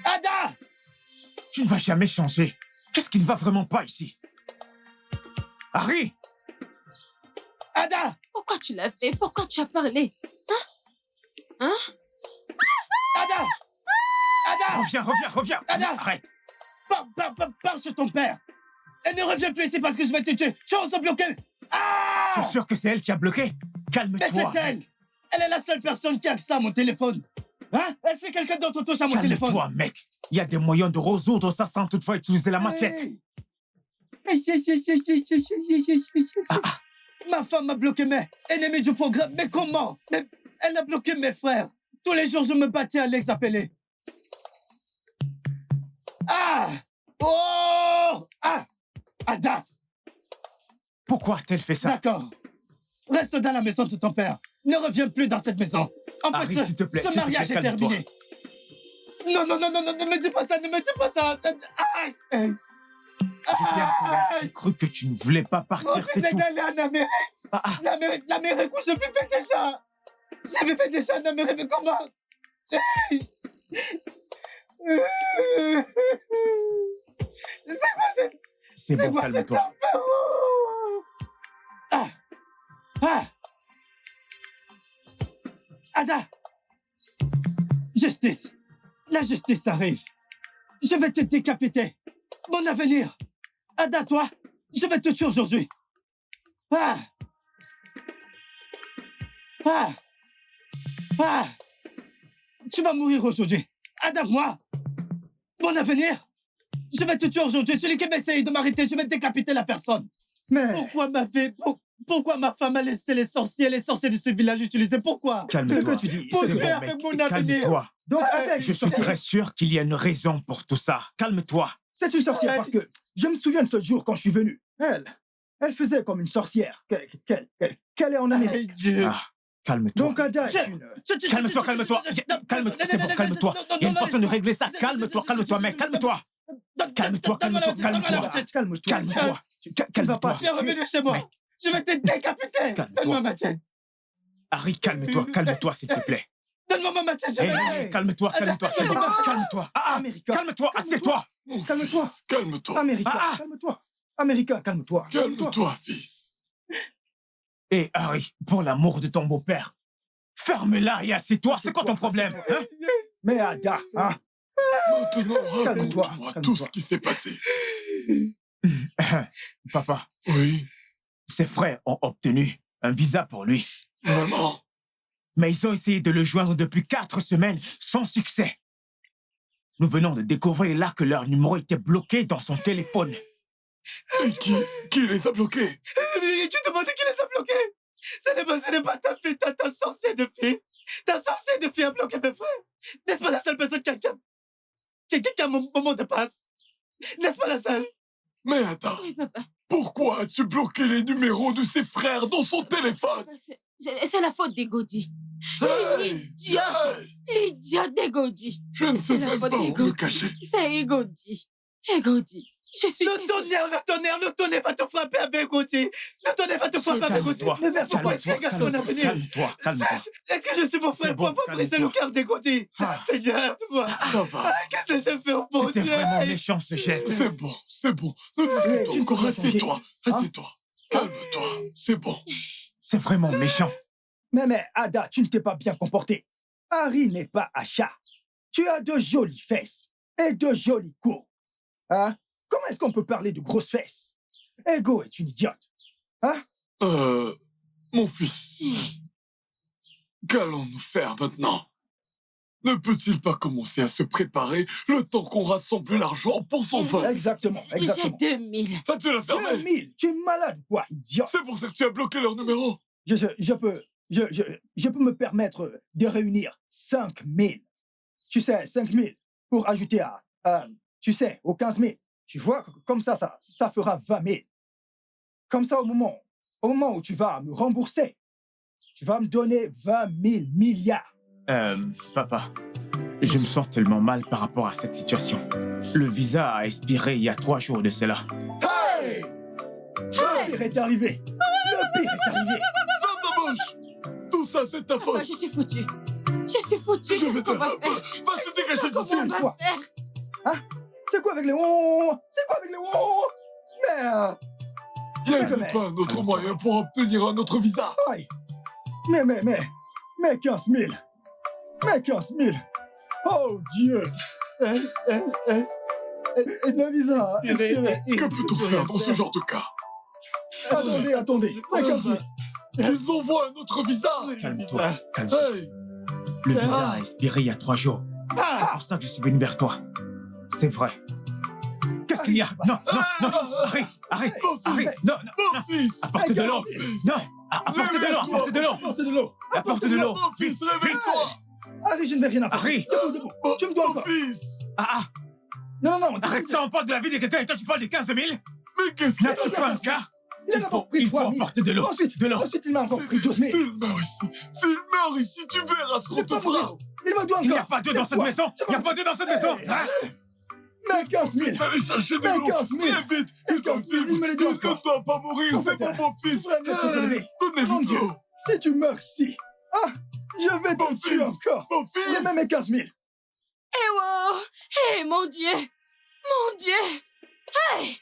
Ada! Tu ne vas jamais changer. Qu'est-ce qui ne va vraiment pas ici? Harry! Ada! Pourquoi tu l'as fait? Pourquoi tu as parlé? Hein? Ada! Reviens! Ada! Arrête! Pars sur ton père! Elle ne revient plus ici parce que je vais te tuer! Tu oses bloquer! Ah! Tu es sûr que c'est elle qui a bloqué? Calme-toi! Mais c'est elle! Elle est la seule personne qui a accès à mon téléphone! Hein? Est-ce que quelqu'un d'autre touche à mon téléphone? Calme-toi, mec! Il y a des moyens de résoudre ça sans toutefois utiliser la machette! Ma femme a bloqué mes ennemis du programme. Mais comment? Mais elle a bloqué mes frères. Tous les jours, je me battais à les appeler. Ah! Oh! Ah! Ada! Pourquoi a-t-elle fait ça? D'accord. Reste dans la maison de ton père. Ne reviens plus dans cette maison. En Harry, fait, s'il te plaît, ce mariage est calme-toi. terminé. Non, ne me dis pas ça, Aïe! Aïe! J'étais en colère. J'ai cru que tu ne voulais pas partir, c'est tout. d'aller en Amérique. L'Amérique où je vivais déjà. J'avais fait déjà en Amérique, mais comment? C'est quoi cette... C'est bon, calme-toi. Ada! Justice! La justice arrive. Je vais te décapiter. Mon avenir. Ada, toi, je vais te tuer aujourd'hui. Tu vas mourir aujourd'hui. Ada, moi. Mon avenir. Je vais te tuer aujourd'hui. Celui qui va essayer de m'arrêter, je vais décapiter la personne. Mais... Pourquoi ma femme a laissé les sorciers de ce village utiliser? Pourquoi? Calme-toi. Ce que tu dis, Pour C'est tuer bon, avec mec. mon avenir. Calme-toi. Donc, attends, Je suis très sûr qu'il y a une raison pour tout ça. Calme-toi. c'est une sorcière parce que je me souviens de ce jour quand je suis venu. Elle faisait comme une sorcière. Qu'elle est en Amérique. Dieu. Calme-toi. Donc, Ada est une... Calme-toi. Calme-toi. C'est bon, calme-toi. Il y a une façon de régler ça. Calme-toi, mec. Calme-toi. Calme-toi. Calme-toi. Viens revenir chez moi. Mec. Je vais te décapiter. Calme-toi. Donne-moi ma tienne. Harry, calme-toi, s'il te plaît. Donne-moi ma tienne. Hey, calme-toi, c'est bon. Calme-toi. Américain. Calme-toi, assieds-toi. Calme-toi. Calme-toi. Américain, calme-toi. Américain, calme-toi. Calme-toi, fils. Et Harry, pour l'amour de ton beau-père, ferme-la et assieds-toi. C'est quoi ton problème, hein? Mais Ada, hein? Maintenant, Calme-toi, raconte-moi tout calme-toi. ce qui s'est passé. Papa, Oui, ses frères ont obtenu un visa pour lui. maman. Mais ils ont essayé de le joindre depuis 4 semaines sans succès. Nous venons de découvrir là que leur numéro était bloqué dans son téléphone. Et qui les a bloqués? Tu demandes qui les a bloqués? Ce n'est pas ta fille, ta sorcière de fille. Ta sorcière de fille a bloqué mes frères. N'est-ce pas la seule personne qui a mon mot de passe? N'est-ce pas la seule? Mais attends, Oui, papa. pourquoi as-tu bloqué les numéros de ses frères dans son téléphone? C'est la faute des Gaudi. Idiot! Idiot d'Egodi! Je ne sais C'est la même faute pas où me d'Egodi. cacher. C'est Egodi. Egodi. Je suis Le tonnerre va te frapper avec Gauthier. Le tonnerre va te frapper avec Gauthier. Calme-toi. Ne verse pas, Calme-toi. c'est gâche mon avenir. Calme-toi. Calme-toi. Est-ce que je suis mon frère C'est bon, pour avoir brisé le calme-toi. cœur des Gauthier? Seigneur, toi. Ça va. Qu'est-ce que j'ai fait au bon C'était Dieu? vraiment méchant ce geste. C'est bon, c'est bon. Nous tu discutons ne encore. peux pas changer. Assieds-toi. Hein? Assieds-toi. Calme-toi. C'est bon. C'est vraiment méchant. Mais, Ada, tu ne t'es pas bien comporté. Harry n'est pas un chat. Tu as de jolies fesses et de jolis courbes. Hein? Comment est-ce qu'on peut parler de grosses fesses? Ego est une idiote. Hein? Mon fils. Qu'allons-nous faire maintenant? Ne peut-il pas commencer à se préparer le temps qu'on rassemble l'argent pour son vol? Exactement, J'ai exactement. 2000. Vas-tu la fermer? 2000, tu es malade ou quoi, idiot? C'est pour ça que tu as bloqué leur numéro? Je peux me permettre de réunir 5000. Tu sais, 5000 pour ajouter aux 15 000. Tu vois, comme ça fera 20 000. Comme ça, au moment où tu vas me rembourser, tu vas me donner 20 000 milliards. Papa, je me sens tellement mal par rapport à cette situation. Le visa a expiré il y a 3 jours de cela. Hey! Le pire est arrivé. Le pire est arrivé. Ferme ta bouche! Tout ça, c'est ta Papa, faute! je suis foutu. Je suis foutu. Je vais Qu'est-ce te... qu'on va faire? Vas-tu dégager Qu'est-ce qu'on d'ici? va Quoi? faire? Hein? C'est quoi avec les oh? C'est quoi avec les oh? Y Mais, avait pas un autre moyen pour obtenir un autre visa? aïe. Mais 15 000. Mais 15 000. Oh Dieu. Le visa. expiré. Que peut-on faire dans ce genre de cas? Attendez. Mais 15 000. Ils envoient un autre visa! Calme-toi. Calme-toi. Hey! Le visa a expiré il y a 3 jours. C'est pour ça que je suis venu vers toi. C'est vrai. Qu'est-ce qu'il y a? Non. Arrête. Non. Mon fils! Apporte de l'eau. Non. Apporte de l'eau. Apporte de l'eau. Mon fils, réveille-toi! Harry, je ne vais rien apporter. Harry. Debout. Tu me dois Mon encore. fils! Non. Arrête ça, on parle de la vie de quelqu'un et toi tu parles de 15 000? Mais qu'est-ce que N'as-tu pas un quart? Il en a encore pris Il faut 3 000. apporter de l'eau. Ensuite, il m'a encore pris S'il 12 000. meurt ici, tu verras ce qu'on C'est te pas fera! vrai. Il me doit encore. Il n'y a pas d'eau dans cette maison. Il n'y a pas d'eau dans cette maison. Hein? Mais 15 000. Vite, allez chercher de Mais l'eau! 15 000. Très vite! Mais Il doit 15 000, il me les vivre! doit Il ne encore. doit pas mourir! C'est Peut-être. pour mon fils! Tu ferais mieux de te lever. Mon Donnez-lui de Dieu. l'eau! Si tu meurs ici, je vais Mon te tuer fils. encore. Mon fils! Et même mes 15 000. Eh wow! Eh mon Dieu! Mon Dieu! Hey!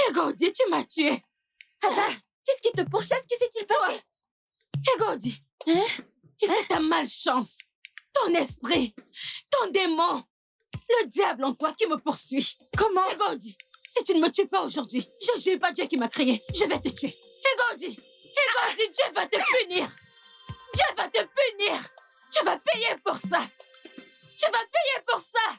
Egodi, tu m'as tué! Qu'est-ce qui te pourchasse? Que s'est-il passé? Egodi! Et c'est ta malchance! Ton esprit! Ton démon! Le diable en toi qui me poursuit! Comment? Egodi! Si tu ne me tues pas aujourd'hui, je jure pas Dieu qui m'a créé, je vais te tuer! Egodi! Dieu va te punir! Dieu va te punir! Tu vas payer pour ça! Tu vas payer pour ça!